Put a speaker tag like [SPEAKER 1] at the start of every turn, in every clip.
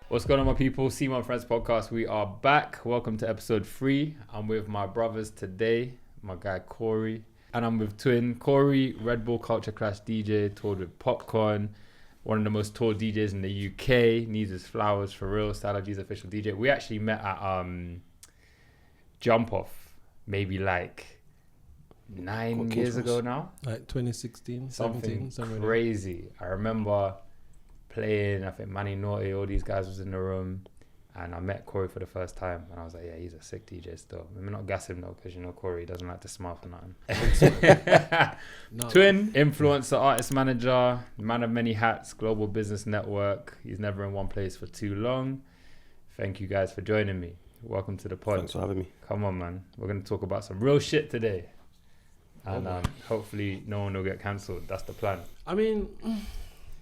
[SPEAKER 1] What's going on, my people? Semo and Friends podcast. We are back. Welcome to episode 3. I'm with my brothers today, my guy Corey, and I'm with twin Corey, Red Bull Culture Clash DJ, toured with Popcorn, one of the most toured DJs in the UK, needs his flowers for real, Style G's official DJ. We actually met at Jump Off, maybe like 9 years ago now.
[SPEAKER 2] Like 2016,
[SPEAKER 1] something
[SPEAKER 2] 17,
[SPEAKER 1] crazy. I remember playing, I think Manny Naughty, all these guys was in the room, and I met Corey for the first time, and I was like, yeah, he's a sick DJ still. I'm not gassing him though, because you know Corey doesn't like to smile for nothing. No. Twin, influencer, artist manager, man of many hats, global business network. He's never in one place for too long. Thank you guys for joining me. Welcome to the pod.
[SPEAKER 3] Thanks for having me.
[SPEAKER 1] Come on, man. We're going to talk about some real shit today. And hopefully no one will get cancelled. That's the plan.
[SPEAKER 2] I mean,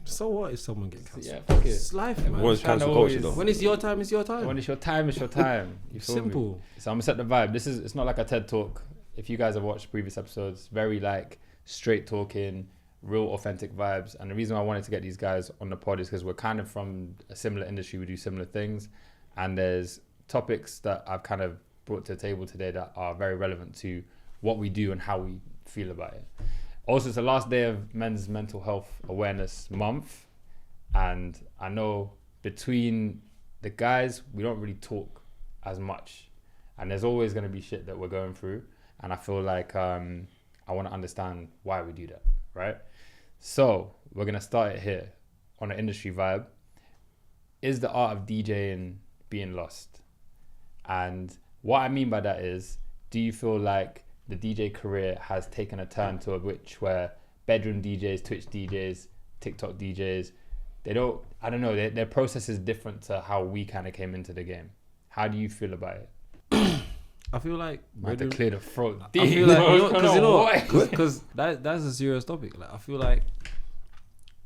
[SPEAKER 2] so what if someone gets cancelled?
[SPEAKER 1] Yeah, fuck it.
[SPEAKER 2] It's life, man.
[SPEAKER 3] Everyone's cancel culture though.
[SPEAKER 2] When it's your time, it's your time.
[SPEAKER 1] When it's your time, it's your time. You feel
[SPEAKER 2] Simple.
[SPEAKER 1] Me? So I'm going to set the vibe. It's not like a TED Talk. If you guys have watched previous episodes, very like straight talking, real authentic vibes. And the reason why I wanted to get these guys on the pod is because we're kind of from a similar industry. We do similar things. And there's topics that I've kind of brought to the table today that are very relevant to what we do and how we feel about it. Also, it's the last day of Men's Mental Health Awareness Month, and I know between the guys we don't really talk as much, and there's always going to be shit that we're going through, and I feel like I want to understand why we do that, right? So we're going to start it here on an industry vibe. Is the art of DJing being lost? And what I mean by that is, do you feel like the DJ career has taken a turn to a which where bedroom DJs, Twitch DJs, TikTok DJs, their process is different to how we kind of came into the game. How do you feel about it?
[SPEAKER 2] I feel like
[SPEAKER 1] I have to clear the throat.
[SPEAKER 2] I feel like because that's a serious topic. Like I feel like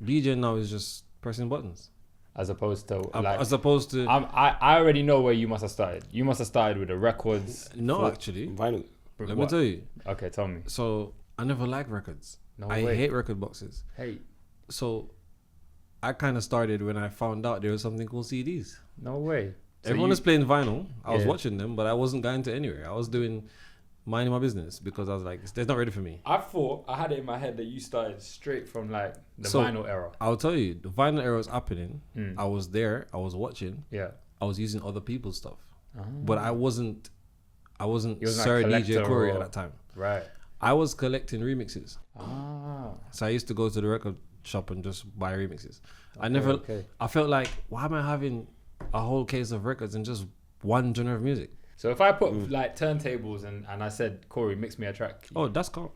[SPEAKER 2] DJing now is just pressing buttons.
[SPEAKER 1] As opposed to I already know where you must have started. You must have started with the records.
[SPEAKER 2] No, actually,
[SPEAKER 3] vinyl.
[SPEAKER 2] Let me tell you.
[SPEAKER 1] Okay, tell me.
[SPEAKER 2] So I never liked records. I hate record boxes.
[SPEAKER 1] Hey.
[SPEAKER 2] So I kind of started when I found out there was something called CDs.
[SPEAKER 1] No way. So
[SPEAKER 2] everyone was playing vinyl. I was watching them, but I wasn't going to anywhere. I was minding my business because I was like, they're not ready for me.
[SPEAKER 1] I thought, I had it in my head that you started straight from like the vinyl era.
[SPEAKER 2] I'll tell you, the vinyl era was happening. I was there. I was watching.
[SPEAKER 1] Yeah.
[SPEAKER 2] I was using other people's stuff.
[SPEAKER 1] Oh.
[SPEAKER 2] But I wasn't
[SPEAKER 1] Sir
[SPEAKER 2] like DJ Corey at that time.
[SPEAKER 1] Right.
[SPEAKER 2] I was collecting remixes.
[SPEAKER 1] Ah.
[SPEAKER 2] So I used to go to the record shop and just buy remixes. I felt like, why am I having a whole case of records and just one genre of music?
[SPEAKER 1] So if I put like turntables and I said, Corey, mix me a track.
[SPEAKER 2] Oh, that's cool.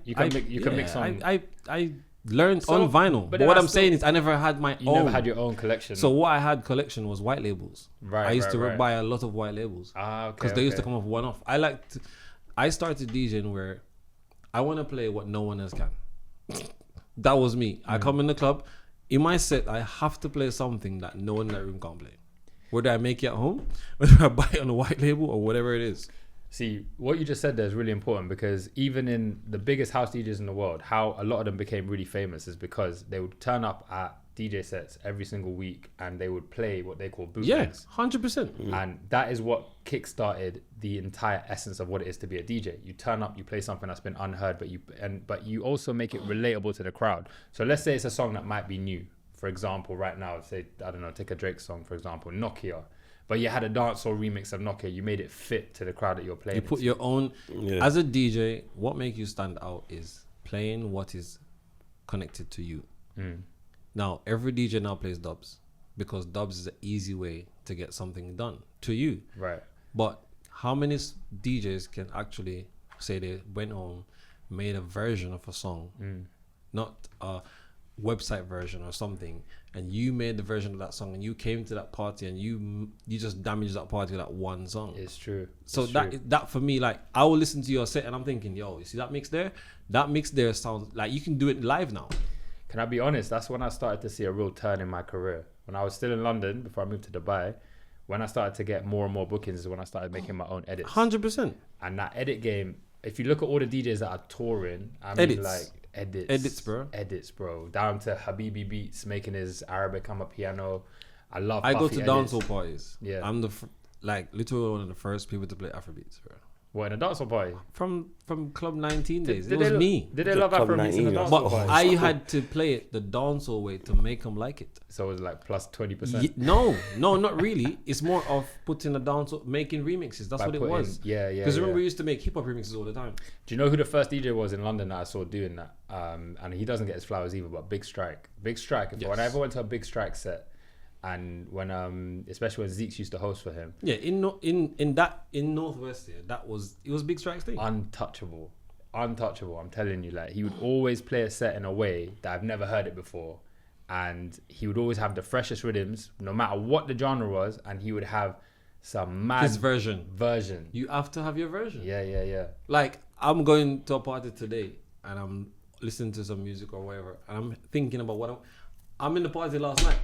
[SPEAKER 1] You can mix on.
[SPEAKER 2] I learned on vinyl. But what I'm saying is I never had my own.
[SPEAKER 1] You never had your own collection.
[SPEAKER 2] So what I had collection was white labels.
[SPEAKER 1] Right.
[SPEAKER 2] I used to buy a lot of white labels.
[SPEAKER 1] Ah, okay.
[SPEAKER 2] Because they used to come off one off. I started DJing where I want to play what no one else can. That was me. I come in the club. In my set, I have to play something that no one in that room can't play. Whether I make it at home, whether I buy it on a white label or whatever it is.
[SPEAKER 1] See, what you just said there is really important because even in the biggest house DJs in the world, how a lot of them became really famous is because they would turn up at DJ sets every single week and they would play what they call bootlegs.
[SPEAKER 2] Yeah, 100%.
[SPEAKER 1] And that is what kickstarted the entire essence of what it is to be a DJ. You turn up, you play something that's been unheard, but you also make it relatable to the crowd. So let's say it's a song that might be new. For example, right now, say, I don't know, take a Drake song, for example, Nokia. But you had a dancehall remix of Nokia. You made it fit to the crowd that you're playing.
[SPEAKER 2] You put your own... Yeah. As a DJ, what makes you stand out is playing what is connected to you. Now, every DJ now plays dubs because dubs is an easy way to get something done to you.
[SPEAKER 1] Right.
[SPEAKER 2] But how many DJs can actually say they went home, made a version of a song, not a website version or something, and you made the version of that song and you came to that party and you just damaged that party with that one song.
[SPEAKER 1] It's true.
[SPEAKER 2] So that for me, like, I will listen to your set and I'm thinking, yo, you see that mix there? That mix there sounds like you can do it live now.
[SPEAKER 1] Can I be honest? That's when I started to see a real turn in my career. When I was still in London before I moved to Dubai, when I started to get more and more bookings is when I started making my own edits.
[SPEAKER 2] 100%.
[SPEAKER 1] And that edit game, if you look at all the DJs that are touring, I mean, like,
[SPEAKER 2] Edits, bro.
[SPEAKER 1] Edits, bro. Down to Habibi beats, making his Arabic on a piano. I love.
[SPEAKER 2] I go
[SPEAKER 1] Puffy
[SPEAKER 2] to
[SPEAKER 1] edits.
[SPEAKER 2] dancehall parties.
[SPEAKER 1] Yeah.
[SPEAKER 2] I'm literally one of the first people to play Afrobeats, bro.
[SPEAKER 1] What, in a dancehall party?
[SPEAKER 2] From Club 19 days.
[SPEAKER 1] Did
[SPEAKER 2] it was me.
[SPEAKER 1] Did they love
[SPEAKER 3] Club
[SPEAKER 1] Afrobeats in a
[SPEAKER 3] 19,
[SPEAKER 1] dancehall
[SPEAKER 2] But
[SPEAKER 1] party?
[SPEAKER 2] I had to play it the dancehall way to make them like it.
[SPEAKER 1] So it was like plus 20%.
[SPEAKER 2] No, not really. It's more of putting a dancehall, making remixes. That's
[SPEAKER 1] By
[SPEAKER 2] what it
[SPEAKER 1] putting-
[SPEAKER 2] was.
[SPEAKER 1] Yeah.
[SPEAKER 2] Because remember, we used to make hip hop remixes all the time.
[SPEAKER 1] Do you know who the first DJ was in London that I saw doing that? And he doesn't get his flowers either, but Big Strike. Big Strike.
[SPEAKER 2] Yes.
[SPEAKER 1] When I ever went to a Big Strike set, and when especially when Zeeks used to host for him,
[SPEAKER 2] Yeah, in Northwest here, it was Big Strike's thing.
[SPEAKER 1] untouchable. I'm telling you, like he would always play a set in a way that I've never heard it before, and he would always have the freshest rhythms, no matter what the genre was, and he would have some mad
[SPEAKER 2] His version.
[SPEAKER 1] version.
[SPEAKER 2] You have to have your version.
[SPEAKER 1] Yeah.
[SPEAKER 2] Like, I'm going to a party today and I'm listening to some music or whatever, and I'm thinking about I'm in the party last night.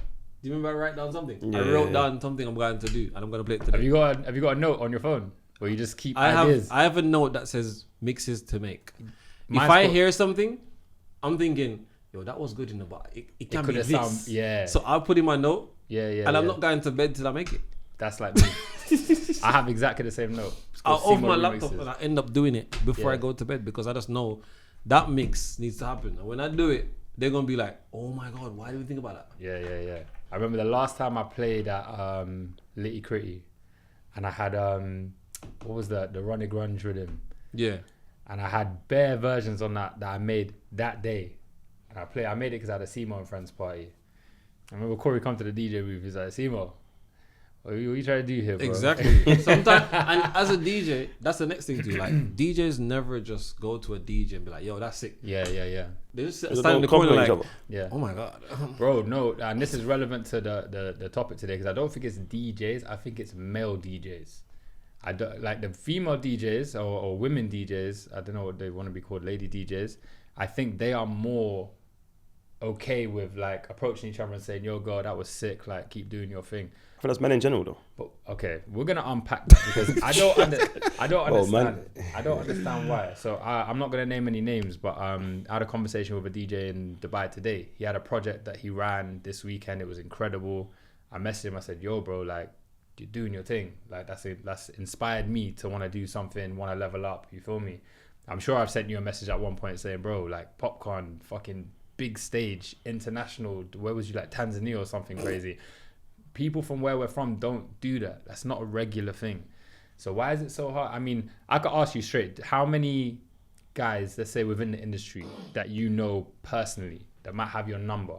[SPEAKER 2] Do you remember I write down something? I wrote down something I'm going to do, and I'm going to play it today.
[SPEAKER 1] Have you got a note on your phone where you just keep
[SPEAKER 2] I
[SPEAKER 1] ideas?
[SPEAKER 2] have a note that says mixes to make.
[SPEAKER 1] Mine's
[SPEAKER 2] If I
[SPEAKER 1] got-
[SPEAKER 2] hear something, I'm thinking, yo, that was good in the bar. It can be
[SPEAKER 1] coulda
[SPEAKER 2] this.
[SPEAKER 1] yeah.
[SPEAKER 2] So I'll put in my note,
[SPEAKER 1] Yeah.
[SPEAKER 2] and I'm not going to bed till I make it.
[SPEAKER 1] That's like me. I have exactly the same note. It's
[SPEAKER 2] I'll
[SPEAKER 1] called
[SPEAKER 2] off my
[SPEAKER 1] Semo
[SPEAKER 2] laptop
[SPEAKER 1] remixes.
[SPEAKER 2] and I end up doing it before I
[SPEAKER 1] Yeah.
[SPEAKER 2] go to bed, because I just know that mix needs to happen. And when I do it, they're gonna be like, "Oh my god, why did we think about that?"
[SPEAKER 1] Yeah. I remember the last time I played at Litty Critty, and I had what was the Ronnie Grunge rhythm,
[SPEAKER 2] Yeah.
[SPEAKER 1] and I had bare versions on that I made that day, and I made it because I had a Semo and Friends party. I remember Corey come to the DJ booth. He's like, "Semo, what are you trying to do here, bro?"
[SPEAKER 2] Exactly. Sometimes, and as a DJ, that's the next thing too. Like, DJs never just go to a DJ and be like, "Yo, that's sick."
[SPEAKER 1] Yeah.
[SPEAKER 2] They just
[SPEAKER 3] They
[SPEAKER 2] stand in the
[SPEAKER 3] don't
[SPEAKER 2] corner
[SPEAKER 3] compliment
[SPEAKER 2] like,
[SPEAKER 3] each other.
[SPEAKER 1] Yeah.
[SPEAKER 2] "Oh my god."
[SPEAKER 1] Bro, no, and this is relevant to the topic today, because I don't think it's DJs. I think it's male DJs. I don't like the female DJs or women DJs. I don't know what they want to be called, lady DJs. I think they are more okay with like approaching each other and saying, "Yo, girl, that was sick. Like, keep doing your thing."
[SPEAKER 3] I think that's men in general, though.
[SPEAKER 1] But okay, we're gonna unpack that because I don't
[SPEAKER 3] Oh, man.
[SPEAKER 1] understand. I don't understand why. So I'm not gonna name any names, but I had a conversation with a DJ in Dubai today. He had a project that he ran this weekend. It was incredible. I messaged him. I said, "Yo, bro, like you're doing your thing. Like that's inspired me to want to do something, want to level up. You feel me? I'm sure I've sent you a message at one point saying, bro, like Popcorn, fucking big stage, international. Where was you, like Tanzania or something crazy?" People from where we're from don't do that. That's not a regular thing. So why is it so hard? I mean, I could ask you straight, how many guys, let's say within the industry, that you know personally, that might have your number,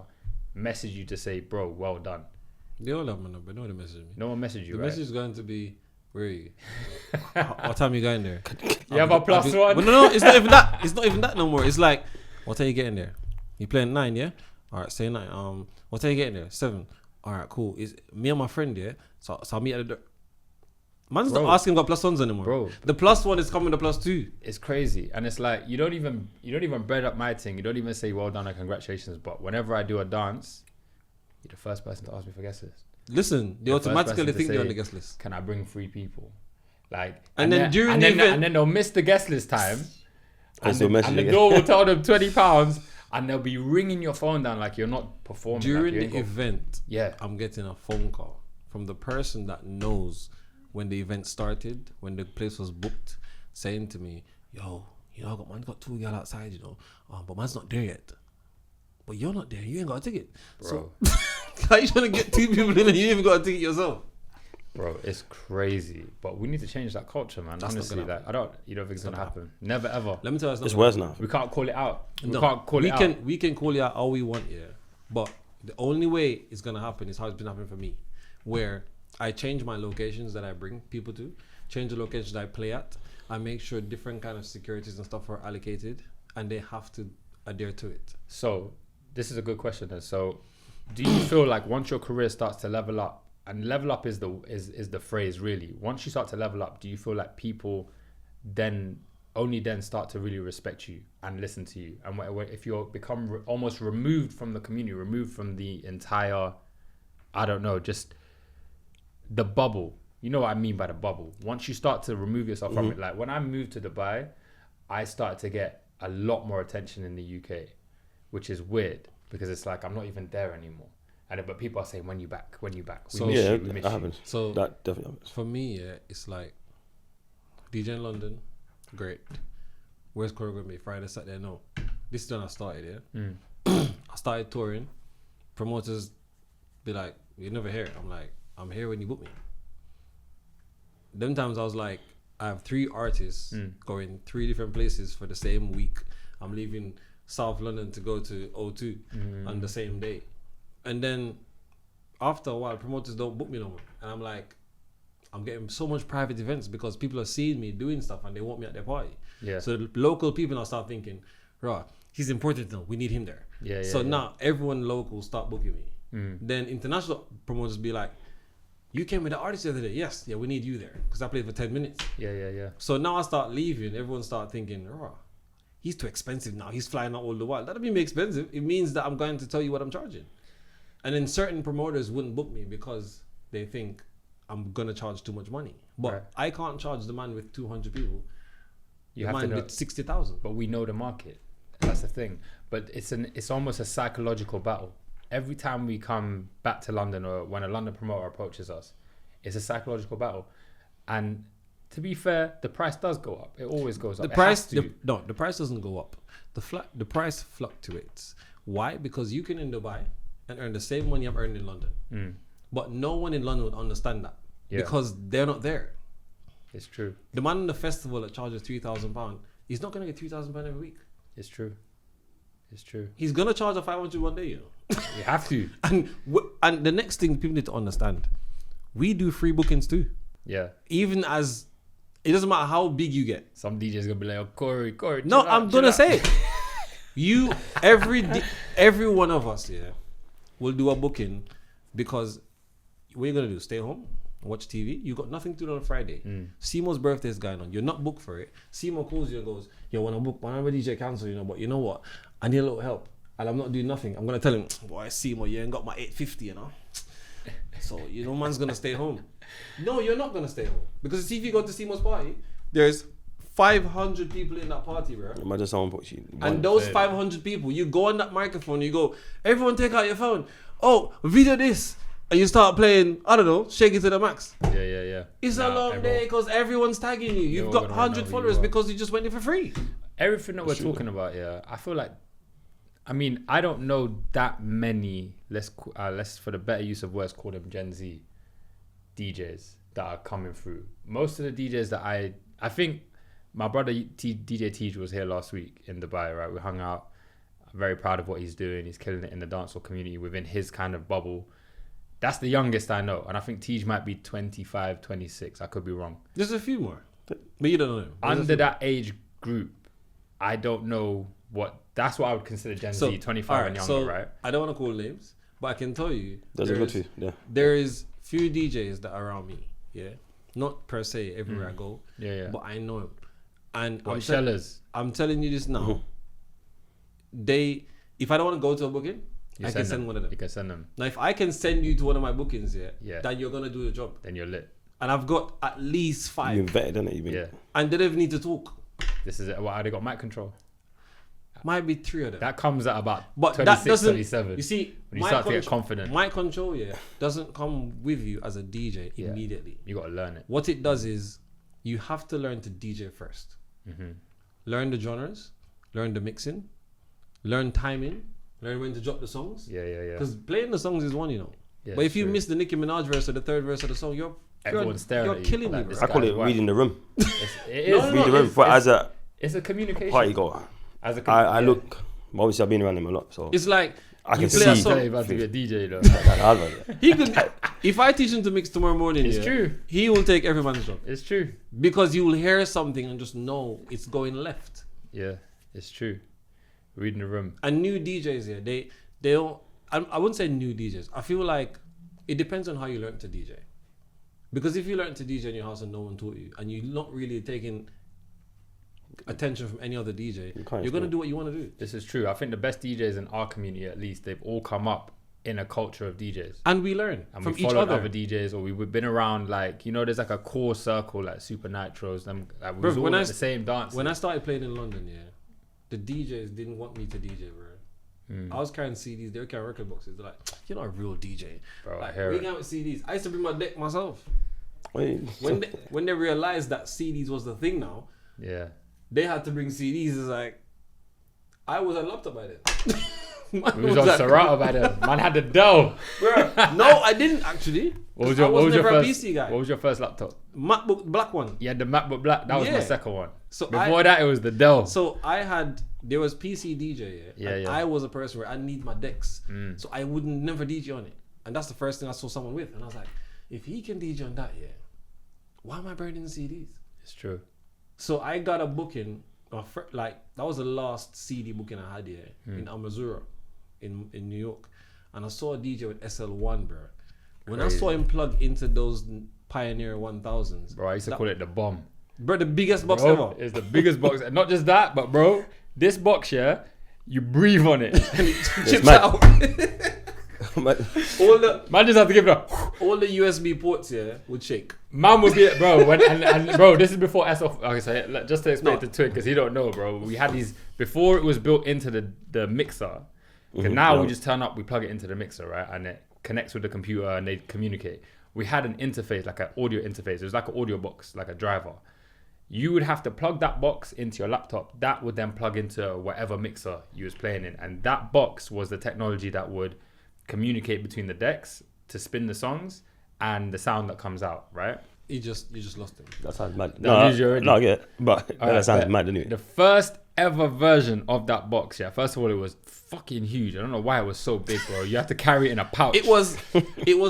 [SPEAKER 1] message you to say, "Bro, well done"?
[SPEAKER 2] They all have my number. No one messaged me.
[SPEAKER 1] No one messaged you,
[SPEAKER 2] The
[SPEAKER 1] right?
[SPEAKER 2] message is going to be, "Where are you? What time you going there?"
[SPEAKER 1] You have a plus one?
[SPEAKER 2] But no, it's not even that. It's not even that no more. It's like, "What time you getting there? You playing 9, yeah? All right, say 9. What time you getting there? 7. All right, cool. Is me and my friend, yeah? So I'll meet at the door." Man's
[SPEAKER 1] Bro.
[SPEAKER 2] not asking about plus ones anymore.
[SPEAKER 1] Bro.
[SPEAKER 2] The plus one is coming to plus 2.
[SPEAKER 1] It's crazy. And it's like, you don't even bread up my thing. You don't even say well done and congratulations. But whenever I do a dance, you're the first person to ask me for guest list.
[SPEAKER 2] Listen, they
[SPEAKER 1] The first
[SPEAKER 2] automatically
[SPEAKER 1] person to
[SPEAKER 2] think you're on
[SPEAKER 1] say,
[SPEAKER 2] the guest list.
[SPEAKER 1] "Can I bring 3 people?" Like,
[SPEAKER 2] And then during the event-
[SPEAKER 1] and then they'll miss the guest list time.
[SPEAKER 3] I
[SPEAKER 1] And
[SPEAKER 3] still
[SPEAKER 1] the,
[SPEAKER 3] message
[SPEAKER 1] and the
[SPEAKER 3] again.
[SPEAKER 1] door will tell them £20, and they'll be ringing your phone down like you're not performing.
[SPEAKER 2] During
[SPEAKER 1] like you
[SPEAKER 2] the
[SPEAKER 1] ain't got-
[SPEAKER 2] event,
[SPEAKER 1] yeah,
[SPEAKER 2] I'm getting a phone call from the person that knows when the event started, when the place was booked, saying to me, "Yo, you know, man's got 2 girls outside, you know, but man's not there yet. But you're not there. You ain't got a ticket."
[SPEAKER 1] bro,
[SPEAKER 2] So, how you trying to get 2 people in and you ain't even got a ticket yourself?
[SPEAKER 1] bro, it's crazy. But we need to change that culture, man.
[SPEAKER 2] That's not
[SPEAKER 1] Honestly,
[SPEAKER 2] gonna
[SPEAKER 1] like you don't think it's gonna happen? Never ever.
[SPEAKER 2] Let me tell you,
[SPEAKER 3] It's worse now.
[SPEAKER 1] We can't call it out. We
[SPEAKER 2] No,
[SPEAKER 1] can't call it out.
[SPEAKER 2] We can call it out all we want, yeah. But the only way it's gonna happen is how it's been happening for me, where I change my locations that I bring people to, change the locations that I play at. I make sure different kind of securities and stuff are allocated, and they have to adhere to it.
[SPEAKER 1] So this is a good question. Then. So, do you feel like once your career starts to level up, and level up is the phrase really. Once you start to level up, do you feel like people then start to really respect you and listen to you? And if you're become almost removed from the community, removed from the entire, I don't know, just the bubble. You know what I mean by the bubble. Once you start to remove yourself from it, like when I moved to Dubai, I started to get a lot more attention in the UK, which is weird because it's like I'm not even there anymore. But people are saying, when you back? We miss you, we miss
[SPEAKER 3] that
[SPEAKER 1] you.
[SPEAKER 3] happens.
[SPEAKER 2] So
[SPEAKER 3] That definitely happens.
[SPEAKER 2] for me, it's like DJ in London, great. Where's Corey gonna be? Friday, Saturday? No. This is when I started, I started touring. Promoters be like, "You're never here." I'm like, "I'm here when you book me." Them times I was like, I have 3 artists going 3 different places for the same week. I'm leaving South London to go to O2 on the same day. And then after a while, promoters don't book me no more. And I'm like, I'm getting so much private events because people are seeing me doing stuff and they want me at their party.
[SPEAKER 1] Yeah.
[SPEAKER 2] So the local people now start thinking, right, he's important now, we need him there. So now everyone local start booking me. Then international promoters be like, you came with the artist the other day. Yes, we need you there because I played for 10 minutes.
[SPEAKER 1] Yeah.
[SPEAKER 2] So now I start leaving, everyone start thinking, oh, he's too expensive now. He's flying out all the while. That doesn't mean me expensive. It means that I'm going to tell you what I'm charging. And then certain promoters wouldn't book me because they think I'm going to charge too much money. But I can't charge the man with 200 people.
[SPEAKER 1] You
[SPEAKER 2] the
[SPEAKER 1] have
[SPEAKER 2] man
[SPEAKER 1] to know,
[SPEAKER 2] with 60,000.
[SPEAKER 1] But we know the market. That's the thing. But it's almost a psychological battle. Every time we come back to London or when a London promoter approaches us, it's a psychological battle. And to be fair, the price does go up. It always goes up.
[SPEAKER 2] The price doesn't go up. The price fluctuates. Why? Because you can in Dubai and earn the same money I've earned in London. But no one in London would understand that because they're not there.
[SPEAKER 1] It's true.
[SPEAKER 2] The man in the festival that charges £3,000, he's not going to get £3,000 every week.
[SPEAKER 1] It's true.
[SPEAKER 2] He's going to charge a 500 one day, you know.
[SPEAKER 1] You have to.
[SPEAKER 2] And the next thing people need to understand, we do free bookings too.
[SPEAKER 1] Yeah.
[SPEAKER 2] Even as, it doesn't matter how big you get.
[SPEAKER 1] Some DJ's going to be like, oh, Corey.
[SPEAKER 2] No, I'm going to say it. You, every one of us, will do a booking because what are you going to do? Stay home? Watch TV? You got nothing to do on a Friday. Semo's birthday is going on. You're not booked for it. Semo calls you and goes, yo, when I book, when I'm a DJ cancel, but you know what? I need a little help. And I'm not doing nothing. I'm going to tell him, boy, Semo, you ain't got my 850, you know? So, man's going to stay home. No, you're not going to stay home. Because see, if you go to Semo's party, there's 500 people in that party, bro.
[SPEAKER 3] Imagine someone puts you.
[SPEAKER 2] And those 500 people, you go on that microphone, you go, everyone take out your phone. Oh, video this. And you start playing, I don't know, Shake It to the Max.
[SPEAKER 1] Yeah.
[SPEAKER 2] It's a long day because everyone's tagging you. You've got 100 followers because you just went in for free.
[SPEAKER 1] Everything that we're talking about, I feel like, I don't know that many, let's for the better use of words, call them Gen Z DJs that are coming through. Most of the DJs that I think my brother DJ Tej was here last week in Dubai, right? We hung out. I'm very proud of what he's doing. He's killing it in the dancehall community within his kind of bubble. That's the youngest I know. And I think Tej might be 25, 26. I could be wrong.
[SPEAKER 2] There's a few more. But you don't know.
[SPEAKER 1] Under that age group, I don't know that's what I would consider Gen Z, 25 and younger, right?
[SPEAKER 2] I don't want to call names, but I can tell you.
[SPEAKER 3] There's a good few, yeah.
[SPEAKER 2] There is few DJs that are around me, Not per se everywhere I go, but I know them. And I'm telling you this now. If I don't want to go to a booking, I can send one of them.
[SPEAKER 1] You can send them.
[SPEAKER 2] Now, if I can send you to one of my bookings, that you're going to do the job.
[SPEAKER 1] Then you're lit.
[SPEAKER 2] And I've got at least 5.
[SPEAKER 3] You've vetted, innit?
[SPEAKER 1] Yeah.
[SPEAKER 2] And they don't even need to talk.
[SPEAKER 1] This is it. What, they got mic control?
[SPEAKER 2] Might be 3 of them.
[SPEAKER 1] That comes at about
[SPEAKER 2] but
[SPEAKER 1] 26,
[SPEAKER 2] that doesn't,
[SPEAKER 1] 27.
[SPEAKER 2] You see,
[SPEAKER 1] when you start to get confident.
[SPEAKER 2] Mic control, doesn't come with you as a DJ immediately.
[SPEAKER 1] You got to learn it.
[SPEAKER 2] What it does is you have to learn to DJ first. Learn the genres, learn the mixing, learn timing, learn when to drop the songs.
[SPEAKER 1] Yeah.
[SPEAKER 2] Because playing the songs is one,
[SPEAKER 1] Yeah,
[SPEAKER 2] but if you miss the Nicki Minaj verse or the 3rd verse of the song, you're killing me, bro.
[SPEAKER 3] I call it reading the room.
[SPEAKER 1] It is.
[SPEAKER 3] Read the room.
[SPEAKER 1] It's a communication.
[SPEAKER 3] Party goer. I look, obviously I've been around them a lot, so
[SPEAKER 2] it's like
[SPEAKER 3] I can
[SPEAKER 2] play a
[SPEAKER 3] see.
[SPEAKER 2] song.
[SPEAKER 1] About to be a DJ though.
[SPEAKER 2] He could, if I teach him to mix tomorrow morning,
[SPEAKER 1] it's true.
[SPEAKER 2] He will take everyone's job.
[SPEAKER 1] It's true.
[SPEAKER 2] Because you will hear something and just know it's going left.
[SPEAKER 1] Yeah, it's true. Reading the room.
[SPEAKER 2] And new DJs, they don't. I wouldn't say new DJs. I feel like it depends on how you learn to DJ. Because if you learn to DJ in your house and no one taught you, and you're not really taking attention from any other DJ, you're going to do what you want to do.
[SPEAKER 1] This is true. I think the best DJs in our community, at least, they've all come up in a culture of DJs.
[SPEAKER 2] And we learn from
[SPEAKER 1] we
[SPEAKER 2] each
[SPEAKER 1] followed
[SPEAKER 2] other.
[SPEAKER 1] Other DJs, or we've been around, there's like a core circle, like Super Nitros. We was all
[SPEAKER 2] when
[SPEAKER 1] at the same dance.
[SPEAKER 2] When I started playing in London, the DJs didn't want me to DJ, bro. I was carrying CDs, they were carrying record boxes. They're like, you're not a real DJ.
[SPEAKER 1] Bro,
[SPEAKER 2] like,
[SPEAKER 1] I hear
[SPEAKER 2] we
[SPEAKER 1] it.
[SPEAKER 2] can't with CDs. I used to bring my deck myself.
[SPEAKER 3] Wait,
[SPEAKER 2] When they realized that CDs was the thing now,
[SPEAKER 1] Yeah.
[SPEAKER 2] they had to bring CDs. It's like, I was a laptop by then.
[SPEAKER 1] We was on Serato by then. Man had the dough.
[SPEAKER 2] Bro, no, I didn't actually.
[SPEAKER 1] What was
[SPEAKER 2] I
[SPEAKER 1] your, what was your
[SPEAKER 2] never a
[SPEAKER 1] first
[SPEAKER 2] PC guy.
[SPEAKER 1] What was your first laptop?
[SPEAKER 2] MacBook black one.
[SPEAKER 1] Yeah, the MacBook Black. That was my
[SPEAKER 2] Yeah.
[SPEAKER 1] second one.
[SPEAKER 2] So
[SPEAKER 1] Before that, it was the Dell.
[SPEAKER 2] So there was PC DJ,
[SPEAKER 1] Yeah,
[SPEAKER 2] and
[SPEAKER 1] yeah.
[SPEAKER 2] I was a person where I need my decks. So I would never DJ on it. And that's the first thing I saw someone with. And I was like, if he can DJ on that, why am I burning the CDs?
[SPEAKER 1] It's true.
[SPEAKER 2] So I got a booking, that was the last CD booking I had here in Amazura in New York. And I saw a DJ with SL1, bro. When I saw him plug into those Pioneer 1000s.
[SPEAKER 1] Bro, I used to call it the bomb.
[SPEAKER 2] Bro, the biggest box
[SPEAKER 1] Bro,
[SPEAKER 2] ever.
[SPEAKER 1] it's the biggest box. And not just that, but bro, this box, yeah, you breathe on it.
[SPEAKER 2] And it chips
[SPEAKER 3] mad.
[SPEAKER 2] out.
[SPEAKER 3] But
[SPEAKER 1] Man just have to give it a...
[SPEAKER 2] all the USB ports would shake.
[SPEAKER 1] Man would be... Bro, and bro, this is before SL... Okay, so just to explain to Twin, because he don't know, bro. We had these... Before it was built into the mixer, because now we just turn up, we plug it into the mixer, right? And it connects with the computer and they communicate. We had an interface, like an audio interface. It was like an audio box, like a driver. You would have to plug that box into your laptop. That would then plug into whatever mixer you was playing in. And that box was the technology that would communicate between the decks to spin the songs and the sound that comes out, right?
[SPEAKER 2] You just lost him.
[SPEAKER 3] that sounds mad.
[SPEAKER 1] That means you're
[SPEAKER 3] No, I get it. But
[SPEAKER 1] Alright,
[SPEAKER 3] that sounds
[SPEAKER 1] but
[SPEAKER 3] mad anyway.
[SPEAKER 1] The first ever version of that box, yeah, first of all, it was fucking huge. I don't know why it was so big, bro. You have to carry it in a pouch.
[SPEAKER 2] It was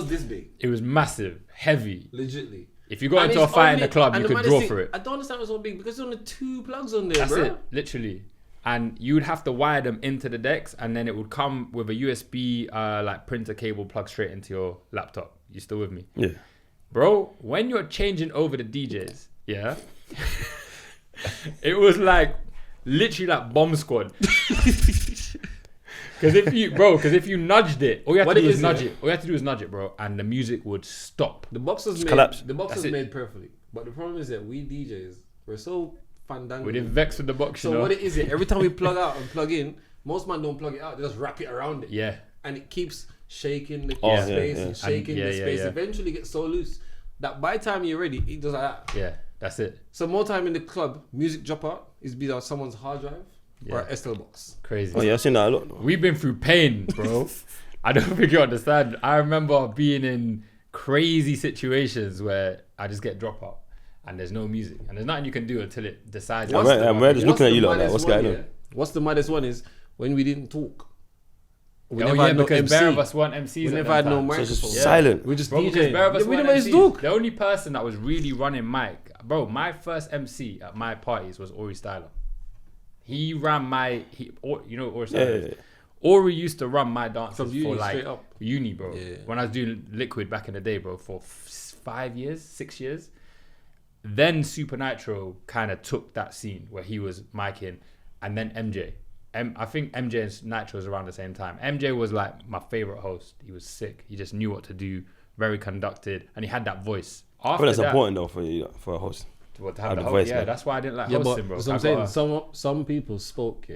[SPEAKER 2] this big.
[SPEAKER 1] It was massive, heavy.
[SPEAKER 2] Legitly.
[SPEAKER 1] If you got
[SPEAKER 2] And
[SPEAKER 1] into a
[SPEAKER 2] it's
[SPEAKER 1] fight in
[SPEAKER 2] only-
[SPEAKER 1] the club,
[SPEAKER 2] and
[SPEAKER 1] you
[SPEAKER 2] the
[SPEAKER 1] could
[SPEAKER 2] maddest
[SPEAKER 1] draw
[SPEAKER 2] thing,
[SPEAKER 1] for it.
[SPEAKER 2] I don't understand what's so big because there's only 2 plugs on there,
[SPEAKER 1] That's
[SPEAKER 2] bro.
[SPEAKER 1] it, literally. And you would have to wire them into the decks, and then it would come with a USB like printer cable plug straight into your laptop. You still with me?
[SPEAKER 3] Yeah.
[SPEAKER 1] Bro, when you're changing over the DJs, yeah, it was like literally like bomb squad. Because if you nudged it, all you have to do is nudge it. All you have to do is nudge it, bro, and the music would stop.
[SPEAKER 2] The box was made.
[SPEAKER 3] collapse.
[SPEAKER 2] The box
[SPEAKER 1] That's
[SPEAKER 2] was
[SPEAKER 1] it.
[SPEAKER 2] made perfectly, but the problem is that we DJs we're so fandango.
[SPEAKER 1] We didn't vex with the box,
[SPEAKER 2] So
[SPEAKER 1] you know.
[SPEAKER 2] what it is, every time we plug out and plug in, most man don't plug it out. They just wrap it around it.
[SPEAKER 1] Yeah,
[SPEAKER 2] And it keeps shaking the
[SPEAKER 3] Oh, yeah,
[SPEAKER 2] space
[SPEAKER 3] yeah.
[SPEAKER 2] and shaking
[SPEAKER 1] And-
[SPEAKER 2] the
[SPEAKER 1] yeah,
[SPEAKER 2] space.
[SPEAKER 1] yeah.
[SPEAKER 2] Eventually, it gets so loose that by the time you're ready, it does like that.
[SPEAKER 1] yeah, that's it.
[SPEAKER 2] So more time in the club, music drop out is be on someone's hard drive or
[SPEAKER 1] Yeah.
[SPEAKER 2] SL box.
[SPEAKER 1] Crazy.
[SPEAKER 3] Oh yeah, I've seen that a lot.
[SPEAKER 1] We've been through pain, bro. I don't think you understand. I remember being in crazy situations where I just get drop out and there's no music and there's nothing you can do until it decides.
[SPEAKER 3] And we're just looking at you like that.
[SPEAKER 2] maddest
[SPEAKER 3] What's
[SPEAKER 2] one,
[SPEAKER 3] going on?
[SPEAKER 2] yeah? What's the maddest one is when we didn't talk. We
[SPEAKER 1] Oh
[SPEAKER 2] never
[SPEAKER 1] yeah,
[SPEAKER 2] had no
[SPEAKER 1] because
[SPEAKER 2] MC.
[SPEAKER 1] bare of us weren't MCs.
[SPEAKER 2] We
[SPEAKER 1] at
[SPEAKER 2] never
[SPEAKER 1] them
[SPEAKER 2] had no
[SPEAKER 1] times.
[SPEAKER 3] So it's
[SPEAKER 2] microphone.
[SPEAKER 3] just silent.
[SPEAKER 2] We just
[SPEAKER 1] Bro, because
[SPEAKER 2] DJing.
[SPEAKER 1] bare of us
[SPEAKER 2] Yeah, we
[SPEAKER 1] weren't
[SPEAKER 2] never used to
[SPEAKER 1] MCs.
[SPEAKER 2] talk.
[SPEAKER 1] The only person that was really running mic, bro, my first MC at my parties was Ori Styler. He ran you know Ori Styler?
[SPEAKER 3] Yeah.
[SPEAKER 1] Ori used to run my dances
[SPEAKER 2] From uni,
[SPEAKER 1] for like
[SPEAKER 2] straight up.
[SPEAKER 1] uni, bro.
[SPEAKER 2] Yeah.
[SPEAKER 1] When I was doing Liquid back in the day, bro, for 5 years, 6 years. Then Super Nitro kind of took that scene where he was micing, and then MJ. I think MJ and Nitro was around the same time. MJ was like my favorite host. He was sick. He just knew what to do, very conducted, and he had that voice.
[SPEAKER 3] I
[SPEAKER 1] After
[SPEAKER 3] think that's
[SPEAKER 1] that,
[SPEAKER 3] important though for a host.
[SPEAKER 1] to have
[SPEAKER 3] Have
[SPEAKER 1] the
[SPEAKER 3] the
[SPEAKER 1] host,
[SPEAKER 3] voice,
[SPEAKER 1] yeah,
[SPEAKER 3] man.
[SPEAKER 1] that's why I didn't like
[SPEAKER 2] Yeah, but
[SPEAKER 1] hosting, bro.
[SPEAKER 2] that's what
[SPEAKER 1] I
[SPEAKER 2] I'm
[SPEAKER 1] gotta-
[SPEAKER 2] saying. Some people spoke,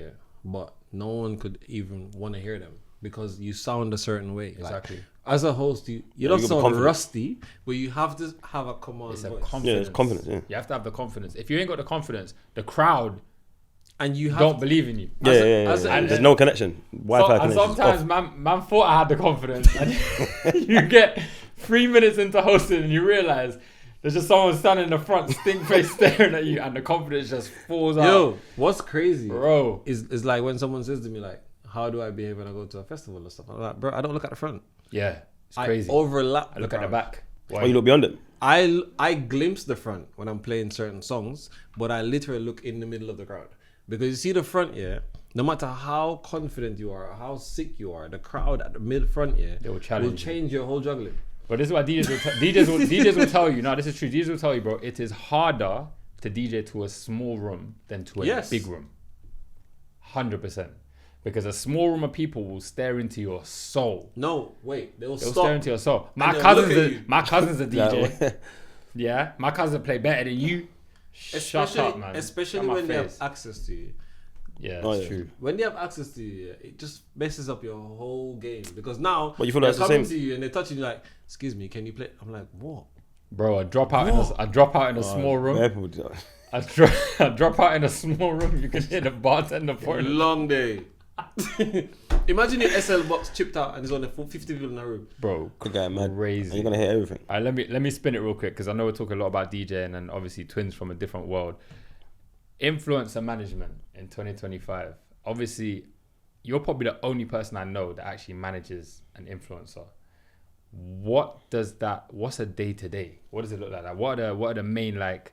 [SPEAKER 2] but no one could even want to hear them because you sound a certain way. Like,
[SPEAKER 1] Exactly.
[SPEAKER 2] as a host, you
[SPEAKER 3] you
[SPEAKER 2] don't
[SPEAKER 3] gotta be
[SPEAKER 2] sound
[SPEAKER 3] confident.
[SPEAKER 2] rusty, but you have to have a command
[SPEAKER 1] It's a
[SPEAKER 2] voice.
[SPEAKER 1] confidence.
[SPEAKER 3] Yeah, it's confidence. Yeah.
[SPEAKER 1] You have to have the confidence. If you ain't got the confidence, the crowd
[SPEAKER 2] And you have
[SPEAKER 1] don't believe in you.
[SPEAKER 3] Yeah,
[SPEAKER 2] as a-
[SPEAKER 1] and-
[SPEAKER 3] There's no connection. Wi-Fi
[SPEAKER 1] And
[SPEAKER 3] connection.
[SPEAKER 1] sometimes man thought I had the confidence, and you get 3 minutes into hosting and you realize there's just someone standing in the front, stink face staring at you, and the confidence just falls out.
[SPEAKER 2] Yo, what's crazy,
[SPEAKER 1] Bro,
[SPEAKER 2] is like when someone says to me like, "How do I behave when I go to a festival or stuff?" I'm like, "Bro, I don't look at the front.
[SPEAKER 1] yeah, it's
[SPEAKER 2] I
[SPEAKER 1] crazy.
[SPEAKER 2] overlap.
[SPEAKER 1] I look at the
[SPEAKER 2] crowd.
[SPEAKER 1] back.
[SPEAKER 3] Oh, you look beyond it.
[SPEAKER 2] I glimpse the front when I'm playing certain songs, but I literally look in the middle of the crowd. Because you see the front, no matter how confident you are, or how sick you are, the crowd at the mid front,
[SPEAKER 1] They will challenge you.
[SPEAKER 2] change your whole juggling.
[SPEAKER 1] But this is what DJs will tell you. No, this is true. DJs will tell you, bro. It is harder to DJ to a small room than to a
[SPEAKER 2] Yes.
[SPEAKER 1] big room. 100%. Because a small room of people will stare into your soul.
[SPEAKER 2] No, wait, they'll
[SPEAKER 1] They'll
[SPEAKER 2] stop.
[SPEAKER 1] stare into your soul.
[SPEAKER 2] And they'll look at you.
[SPEAKER 1] My cousin's a DJ.
[SPEAKER 3] Yeah.
[SPEAKER 1] Yeah, my cousin play better than you. Shut up, man.
[SPEAKER 2] Especially
[SPEAKER 1] Shut my
[SPEAKER 2] when they have
[SPEAKER 1] face.
[SPEAKER 2] access to you.
[SPEAKER 1] Yeah,
[SPEAKER 3] Oh,
[SPEAKER 1] that's
[SPEAKER 3] yeah.
[SPEAKER 1] true.
[SPEAKER 2] When they have access to you, yeah, it just messes up your whole game. Because now
[SPEAKER 3] But you feel
[SPEAKER 2] they're
[SPEAKER 3] like it's the
[SPEAKER 2] coming
[SPEAKER 3] same.
[SPEAKER 2] to you and they're touching you like, excuse me, can you play? I'm like, what?
[SPEAKER 1] Bro, I drop out in a small room.
[SPEAKER 3] Bare people do that.
[SPEAKER 1] I drop out in a small room. You can hear the bartender pouring.
[SPEAKER 2] Long day. Imagine your SL box chipped out and there's only 50 people in that room.
[SPEAKER 1] Bro,
[SPEAKER 3] Could get mad.
[SPEAKER 1] crazy.
[SPEAKER 3] And you're gonna hear everything.
[SPEAKER 1] All right, let me spin it real quick because I know we're talking a lot about DJing and obviously twins from a different world. Influencer management in 2025. Obviously, you're probably the only person I know that actually manages an influencer. What's a day to day? What does it look like? Like, what are the main like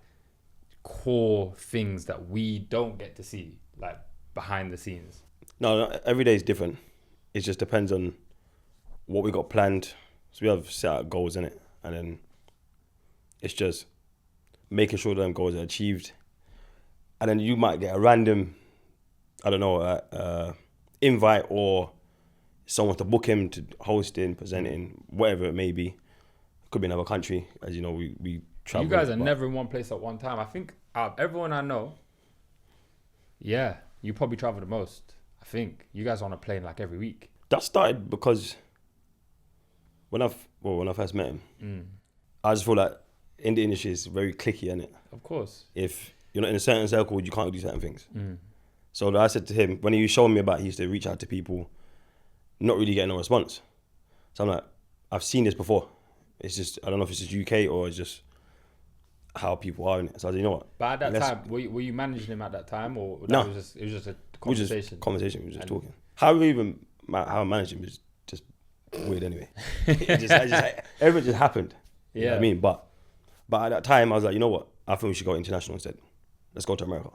[SPEAKER 1] core things that we don't get to see like behind the scenes?
[SPEAKER 3] No, every day is different. It just depends on what we got planned. So we have set out goals in it, and then it's just making sure them goals are achieved. And then you might get a random, I don't know, invite or someone to book him to hosting, presenting, whatever it may be. Could be another country, as you know, we travel.
[SPEAKER 1] You guys are never in one place at one time. I think out of everyone I know, yeah, you probably travel the most. I think you guys are on a plane like every week.
[SPEAKER 3] That started because when I first met him, I just feel like in the industry it's very cliquey, isn't it?
[SPEAKER 1] Of course.
[SPEAKER 3] If you're not in a certain circle, you can't do certain things. So I said to him, when he was showing me about, he used to reach out to people, not really getting no response. So I'm like, I've seen this before. It's just, I don't know if it's just UK or it's just how people are in it. So I said, you know what?
[SPEAKER 1] But at that time, were you managing him at that time, or
[SPEAKER 3] No.
[SPEAKER 1] it was just a
[SPEAKER 3] We
[SPEAKER 1] conversation?
[SPEAKER 3] We were just talking. How I managed him is just weird anyway. Everything just happened. You know what I mean? But at that time, I was like, you know what? I think we should go international instead. Let's go to America.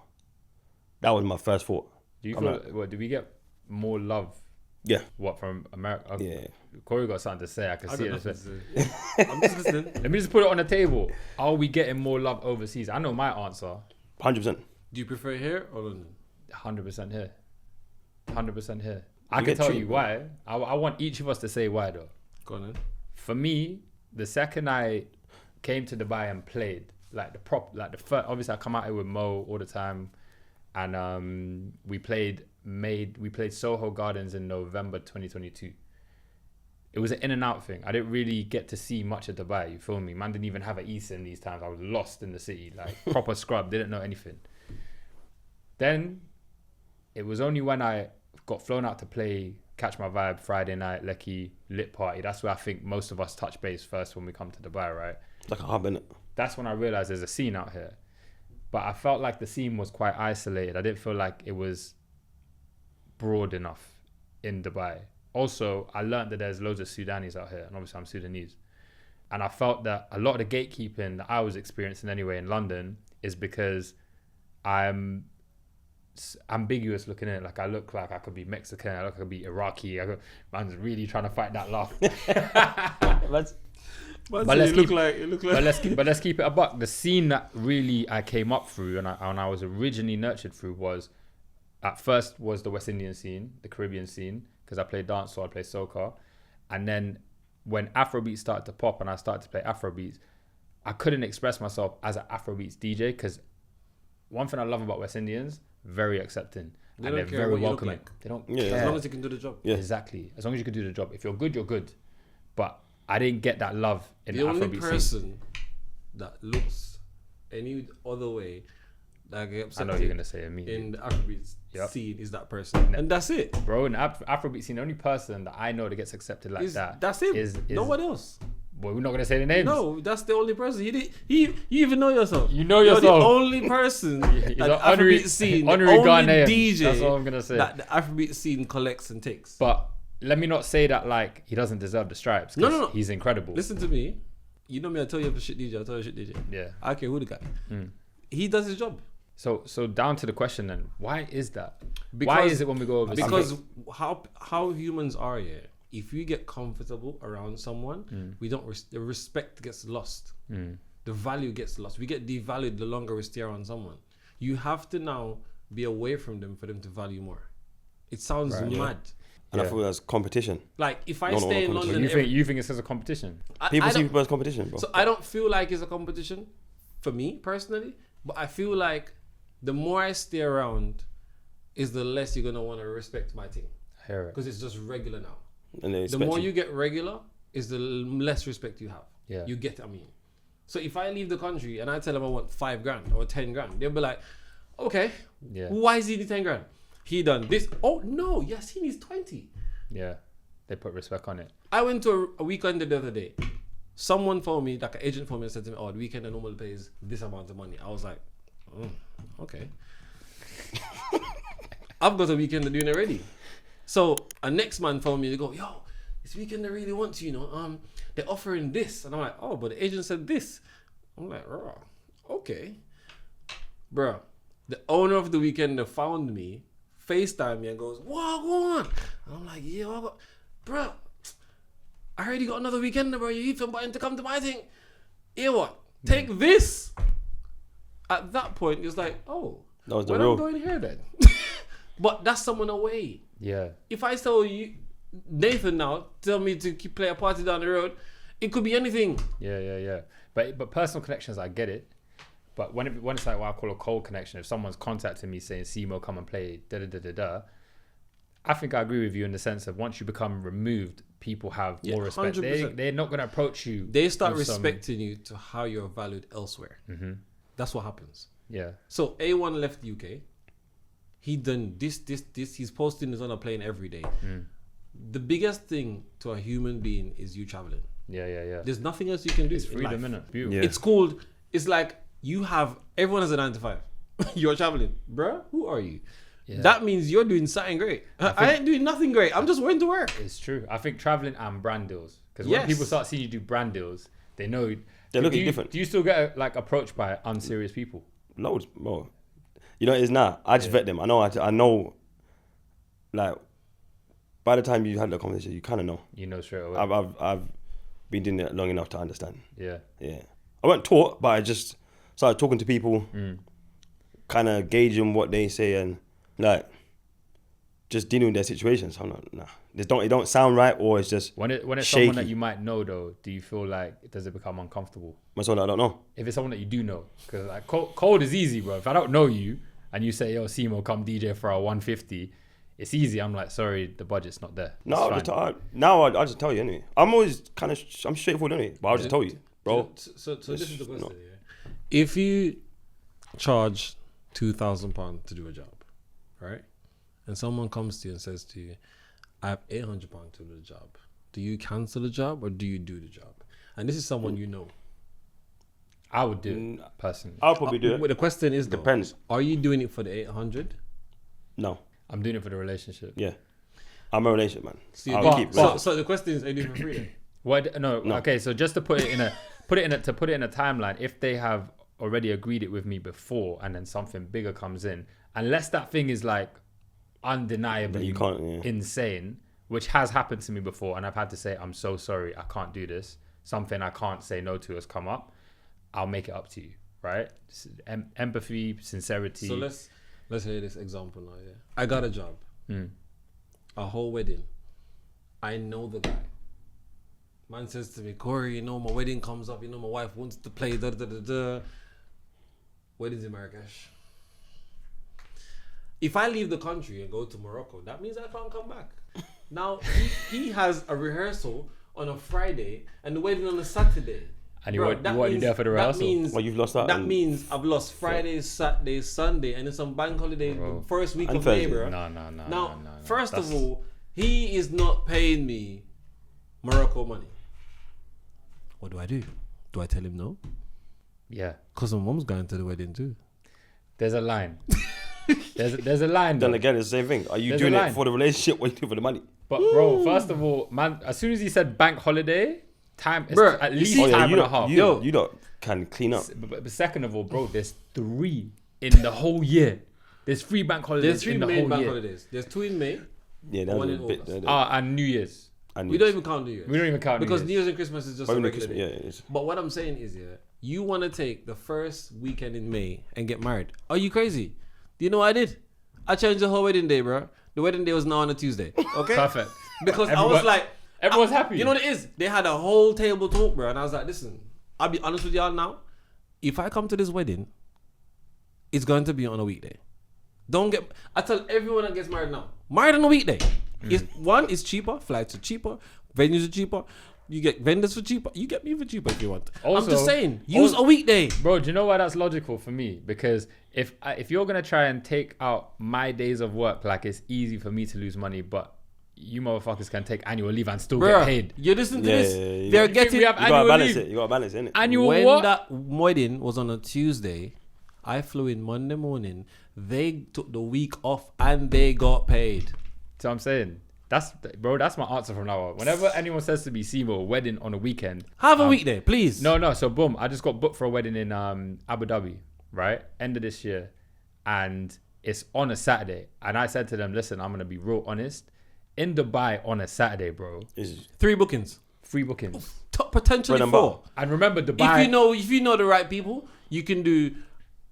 [SPEAKER 3] That was my first thought.
[SPEAKER 1] Do you feel what? Do we get more love?
[SPEAKER 3] Yeah.
[SPEAKER 1] What from America?
[SPEAKER 3] Yeah.
[SPEAKER 1] Corey got something to say. I can see it.
[SPEAKER 2] I'm just listening.
[SPEAKER 1] Let me just put it on the table. Are we getting more love overseas? I know my answer.
[SPEAKER 3] 100%.
[SPEAKER 2] Do you prefer here or London?
[SPEAKER 1] 100% here. 100% here. I can tell you why. I want each of us to say why though.
[SPEAKER 2] Go on then.
[SPEAKER 1] For me, the second I came to Dubai and played, obviously I come out here with Mo all the time, and we played Soho Gardens in November 2022. It was an in and out thing. I didn't really get to see much of Dubai, you feel me? Man didn't even have an eSIM these times. I was lost in the city, like proper scrub, didn't know anything. Then it was only when I got flown out to play Catch My Vibe Friday night, Lekki, lit party. That's where I think most of us touch base first when we come to Dubai, right?
[SPEAKER 3] It's like a hub, innit?
[SPEAKER 1] That's when I realized there's a scene out here. But I felt like the scene was quite isolated. I didn't feel like it was broad enough in Dubai. Also, I learned that there's loads of Sudanese out here, and obviously I'm Sudanese. And I felt that a lot of the gatekeeping that I was experiencing anyway in London is because I'm ambiguous looking in it. Like I look like I could be Mexican, I look like I could be Iraqi. Man's really trying to fight that laugh. But let's keep it a buck. The scene that really I came up through and I was originally nurtured through was, at first was the West Indian scene, the Caribbean scene, because I played dancehall, I played soca, and then when Afrobeats started to pop and I started to play Afrobeats, I couldn't express myself as an Afrobeats DJ because one thing I love about West Indians, very accepting. And they're very welcoming. They don't care.
[SPEAKER 2] As long as you can do the job.
[SPEAKER 3] Yeah.
[SPEAKER 1] Exactly. As long as you can do the job. If you're good, you're good. But I didn't get that love in the Afrobeat scene.
[SPEAKER 2] The only person that looks any other way that gets
[SPEAKER 1] I know you're going to say me.
[SPEAKER 2] in the Afrobeat scene is that person. And that's it.
[SPEAKER 1] Bro, in the Afrobeat scene, the only person that I know that gets accepted like
[SPEAKER 2] That's it.
[SPEAKER 1] Is
[SPEAKER 2] no one else.
[SPEAKER 1] Well, we're not going to say the names.
[SPEAKER 2] No, that's the only person. You even know yourself.
[SPEAKER 1] You know
[SPEAKER 2] You're
[SPEAKER 1] yourself.
[SPEAKER 2] the only person that the
[SPEAKER 1] honorary-
[SPEAKER 2] Afrobeat scene, the
[SPEAKER 1] honorary
[SPEAKER 2] only
[SPEAKER 1] Ghanaian.
[SPEAKER 2] DJ
[SPEAKER 1] That's all I'm going to say.
[SPEAKER 2] that the Afrobeat scene collects and takes.
[SPEAKER 1] But let me not say that like he doesn't deserve the stripes.
[SPEAKER 2] No.
[SPEAKER 1] He's incredible.
[SPEAKER 2] Listen to me. You know me, I tell you I'm a shit DJ, I tell you shit DJ.
[SPEAKER 1] Yeah.
[SPEAKER 2] I don't care who the guy. He does his job.
[SPEAKER 1] So down to the question then, why is that? Why is it when we go overseas?
[SPEAKER 2] Because how humans are, yeah. If you get comfortable around someone, we don't the respect gets lost. The value gets lost. We get devalued the longer we stay around someone. You have to now be away from them for them to value more. It sounds mad.
[SPEAKER 3] And I feel that's competition.
[SPEAKER 2] Like if I stay in London,
[SPEAKER 1] you think it's as a competition?
[SPEAKER 3] People see people as competition, bro.
[SPEAKER 2] So I don't feel like it's a competition for me personally, but I feel like the more I stay around is the less you're gonna want to respect my thing.
[SPEAKER 1] I hear it.
[SPEAKER 2] Because it's just regular now.
[SPEAKER 3] And they
[SPEAKER 2] The
[SPEAKER 3] expect
[SPEAKER 2] more you get regular, is the less respect you have.
[SPEAKER 1] Yeah.
[SPEAKER 2] You get, I mean. So if I leave the country and I tell them I want 5 grand or 10 grand, they'll be like, okay,
[SPEAKER 1] Yeah.
[SPEAKER 2] why is he need 10 grand? He done this. Oh no, yes, he needs 20.
[SPEAKER 1] Yeah. They put respect on it.
[SPEAKER 2] I went to a weekend the other day. Someone phoned me, like an agent phoned me and said to me, oh, the weekend normally pays this amount of money. I was like, okay. I've got a weekend doing it already. So a next man phoned me to go, yo, this weekend they really want you, you know. They're offering this. And I'm like, oh, but the agent said this. I'm like, oh, okay. Bro, the owner of the weekend that found me, FaceTime me and goes, what, go on? And I'm like, yeah, what got... Bro, I already got another weekend, bro. You even button to come to my thing. Hear what? Take this. At that point, it's like, oh,
[SPEAKER 3] That was the
[SPEAKER 2] when
[SPEAKER 3] real.
[SPEAKER 2] I'm going here then. But that's someone away.
[SPEAKER 1] Yeah.
[SPEAKER 2] If I tell you, Nathan now, tell me to keep play a party down the road, it could be anything.
[SPEAKER 1] Yeah. But personal connections, I get it. But when it's like what I call a cold connection, if someone's contacting me saying, Semo, come and play, I think I agree with you in the sense of once you become removed, people have more respect.
[SPEAKER 2] 100%.
[SPEAKER 1] They're not going to approach you.
[SPEAKER 2] They start
[SPEAKER 1] with some-
[SPEAKER 2] respecting you to how you're valued elsewhere.
[SPEAKER 1] Mm-hmm.
[SPEAKER 2] That's what happens.
[SPEAKER 1] Yeah.
[SPEAKER 2] So A1 left the UK. He done this. He's posting this on a plane every day. The biggest thing to a human being is you traveling.
[SPEAKER 1] Yeah.
[SPEAKER 2] There's nothing else you can do.
[SPEAKER 1] It's
[SPEAKER 2] in
[SPEAKER 1] freedom,
[SPEAKER 2] life.
[SPEAKER 1] innit? Beautiful.
[SPEAKER 3] Yeah.
[SPEAKER 2] It's called, it's like everyone has a 9 to 5. You're traveling. Bruh, who are you?
[SPEAKER 1] Yeah.
[SPEAKER 2] That means you're doing something great. I ain't doing nothing great. I'm just going to work.
[SPEAKER 1] It's true. I think traveling and brand deals. Because
[SPEAKER 2] Yes.
[SPEAKER 1] when people start seeing you do brand deals, they know...
[SPEAKER 3] They're
[SPEAKER 1] Do
[SPEAKER 3] looking
[SPEAKER 1] you-
[SPEAKER 3] different.
[SPEAKER 1] Do you still get approached by unserious people?
[SPEAKER 3] Loads, bro. You know, it's not. I just vet them. I know. Like, by the time you had the conversation, you kind of know.
[SPEAKER 1] You know straight away.
[SPEAKER 3] I've been doing it long enough to understand.
[SPEAKER 1] Yeah.
[SPEAKER 3] I weren't taught, but I just started talking to people, kind of gauging what they say and like just dealing with their situations. I'm not, nah. It don't sound right, or it's just
[SPEAKER 1] When it's
[SPEAKER 3] shaky.
[SPEAKER 1] someone that you might know, though, do you feel like, does it become uncomfortable?
[SPEAKER 3] That's all I don't know.
[SPEAKER 1] If it's someone that you do know, because like cold is easy, bro. If I don't know you and you say, yo, Semo, come DJ for our 150, it's easy. I'm like, sorry, the budget's not there.
[SPEAKER 3] No,
[SPEAKER 1] It's fine.
[SPEAKER 3] I'll just tell you anyway. I'm always I'm straightforward anyway, but I'll just tell you, bro.
[SPEAKER 2] So this is the question.
[SPEAKER 3] no.
[SPEAKER 2] Yeah. If you charge £2,000 to do a job, right? And someone comes to you and says to you, I have £800 to do the job. Do you cancel the job or do you do the job? And this is someone you know.
[SPEAKER 1] I would do it, personally.
[SPEAKER 3] I'll probably do
[SPEAKER 2] Well,
[SPEAKER 3] it.
[SPEAKER 2] the question is, though,
[SPEAKER 3] Depends.
[SPEAKER 2] are you doing it for the 800?
[SPEAKER 3] No,
[SPEAKER 1] I'm doing it for the relationship.
[SPEAKER 3] yeah, I'm a relationship man.
[SPEAKER 2] So,
[SPEAKER 3] I'll keep.
[SPEAKER 2] so the question is, are you doing it for free then?
[SPEAKER 1] What? No.
[SPEAKER 3] No.
[SPEAKER 1] Okay. So just to put it in a timeline, if they have already agreed it with me before, and then something bigger comes in, unless that thing is like undeniably
[SPEAKER 3] You can't, yeah.
[SPEAKER 1] insane, which has happened to me before, and I've had to say, I'm so sorry, I can't do this. Something I can't say no to has come up. I'll make it up to you, right? Empathy, sincerity.
[SPEAKER 2] So let's hear this example now. Yeah, I got a job, a whole wedding. I know the guy. Man says to me, Corey, you know my wedding comes up. You know my wife wants to play. Wedding's in Marrakesh. If I leave the country and go to Morocco, that means I can't come back. Now he has a rehearsal on a Friday and the wedding on a Saturday.
[SPEAKER 1] And
[SPEAKER 2] Bro,
[SPEAKER 1] you want you there for the rehearsal?
[SPEAKER 2] That means,
[SPEAKER 3] Well, you've lost that.
[SPEAKER 2] that
[SPEAKER 3] and-
[SPEAKER 2] means I've lost Friday, Saturday, Sunday, and it's some bank holiday
[SPEAKER 1] Bro.
[SPEAKER 2] the first week
[SPEAKER 3] And
[SPEAKER 2] of May,
[SPEAKER 3] Thursday.
[SPEAKER 2] bro.
[SPEAKER 1] No.
[SPEAKER 2] Now,
[SPEAKER 1] no.
[SPEAKER 2] first
[SPEAKER 1] That's-
[SPEAKER 2] of all, he is not paying me Morocco money. What do I do? Do I tell him no?
[SPEAKER 1] Yeah.
[SPEAKER 2] Because my mom's going to the wedding too.
[SPEAKER 1] There's a line. there's a line.
[SPEAKER 3] Then
[SPEAKER 1] though.
[SPEAKER 3] again, it's the same thing. Are you
[SPEAKER 1] There's a
[SPEAKER 3] doing it
[SPEAKER 1] line.
[SPEAKER 3] for the relationship or you do it for the money?
[SPEAKER 1] But bro, first of all, man, as soon as he said bank holiday, time is
[SPEAKER 2] Bruh,
[SPEAKER 1] at
[SPEAKER 2] you
[SPEAKER 1] least
[SPEAKER 2] see-
[SPEAKER 1] time
[SPEAKER 3] you
[SPEAKER 1] and a half.
[SPEAKER 3] You don't can clean up.
[SPEAKER 1] But second of all, bro, there's 3 in the whole year. There's 3 bank holidays
[SPEAKER 2] There's 3
[SPEAKER 1] in the
[SPEAKER 2] main
[SPEAKER 1] whole
[SPEAKER 2] bank
[SPEAKER 1] year.
[SPEAKER 2] holidays. There's 2 in May.
[SPEAKER 3] Yeah, that's
[SPEAKER 2] One
[SPEAKER 3] a
[SPEAKER 2] in
[SPEAKER 3] bit.
[SPEAKER 2] August.
[SPEAKER 1] And New Year's.
[SPEAKER 2] We don't even count New Year's.
[SPEAKER 1] We don't even count
[SPEAKER 2] because
[SPEAKER 1] New
[SPEAKER 2] New
[SPEAKER 1] Year's.
[SPEAKER 2] Year's and Christmas is just a
[SPEAKER 3] Only
[SPEAKER 2] regular
[SPEAKER 3] Christmas,
[SPEAKER 2] day.
[SPEAKER 3] yeah, it is.
[SPEAKER 2] But what I'm saying is, yeah, you want to take the first weekend in May and get married. Are you crazy? Do you know what I did? I changed the whole wedding day, bro. The wedding day was now on a Tuesday. Okay?
[SPEAKER 1] Perfect.
[SPEAKER 2] Because I
[SPEAKER 1] Everyone-
[SPEAKER 2] was like...
[SPEAKER 1] everyone's happy.
[SPEAKER 2] You know what it is? They had a whole table talk, bro. And I was like, listen, I'll be honest with y'all now. If I come to this wedding, it's going to be on a weekday. I tell everyone that gets married now, married on a weekday. It's cheaper, flights are cheaper, venues are cheaper. You get vendors for cheaper. You get me for cheaper if you want. Also, I'm just saying, use a weekday.
[SPEAKER 1] Bro, do you know why that's logical for me? Because if you're going to try and take out my days of work, like it's easy for me to lose money, but you motherfuckers can take annual leave and still get paid.
[SPEAKER 2] You listen to this.
[SPEAKER 3] Yeah.
[SPEAKER 2] They're getting...
[SPEAKER 3] You gotta balance it. You gotta balance it, innit?
[SPEAKER 1] Annual
[SPEAKER 2] when
[SPEAKER 1] what?
[SPEAKER 2] that wedding was on a Tuesday, I flew in Monday morning. They took the week off and they got paid.
[SPEAKER 1] So I'm saying... That's my answer from now on. Whenever anyone says to me, Semo, wedding on a weekend,
[SPEAKER 2] have a weekday, please.
[SPEAKER 1] No. So boom, I just got booked for a wedding in Abu Dhabi, right? End of this year, and it's on a Saturday. And I said to them, listen, I'm gonna be real honest. In Dubai on a Saturday, bro,
[SPEAKER 2] 3 bookings, potentially 4.
[SPEAKER 1] And remember, Dubai.
[SPEAKER 2] If you know the right people, you can do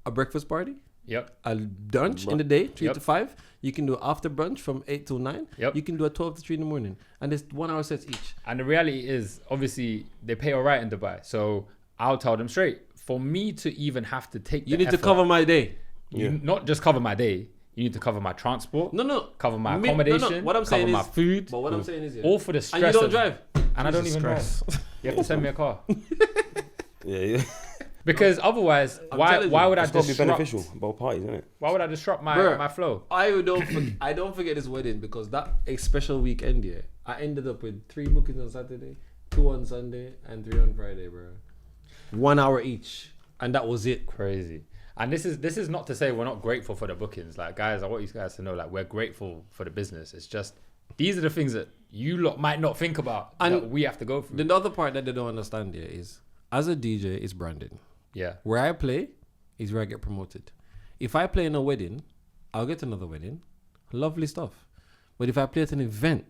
[SPEAKER 2] a breakfast party.
[SPEAKER 1] Yep.
[SPEAKER 2] A lunch in the day, 3 to 5. You can do after brunch from 8 till 9.
[SPEAKER 1] Yep.
[SPEAKER 2] You can do a 12 to 3 in the morning. And there's 1 hour sets each.
[SPEAKER 1] And the reality is, obviously, they pay all right in Dubai. So I'll tell them straight. For me to even have to take
[SPEAKER 2] You need to cover my day.
[SPEAKER 1] Not just cover my day. You need to cover my transport.
[SPEAKER 2] No.
[SPEAKER 1] Cover my accommodation.
[SPEAKER 2] No. What I'm saying
[SPEAKER 1] cover
[SPEAKER 2] is...
[SPEAKER 1] my food.
[SPEAKER 2] But what I'm saying is...
[SPEAKER 1] All for the stress.
[SPEAKER 2] And you don't drive.
[SPEAKER 1] And I don't even drive. You have to send me a car.
[SPEAKER 3] Yeah.
[SPEAKER 1] Because otherwise, why would I
[SPEAKER 3] disrupt? It's got to be
[SPEAKER 1] disrupt?
[SPEAKER 3] beneficial both parties, isn't it?
[SPEAKER 1] Why would I disrupt my flow?
[SPEAKER 2] I don't forget this wedding because that a special weekend here. I ended up with 3 bookings on Saturday, 2 on Sunday, and 3 on Friday, bro. 1 hour each, and that was it.
[SPEAKER 1] Crazy. And this is not to say we're not grateful for the bookings. Like, guys, I want you guys to know, like, we're grateful for the business. It's just these are the things that you lot might not think about and that we have to go through.
[SPEAKER 2] The other part that they don't understand here is, as a DJ, it's branding.
[SPEAKER 1] Yeah.
[SPEAKER 2] Where I play is where I get promoted. If I play in a wedding, I'll get another wedding. Lovely stuff. But if I play at an event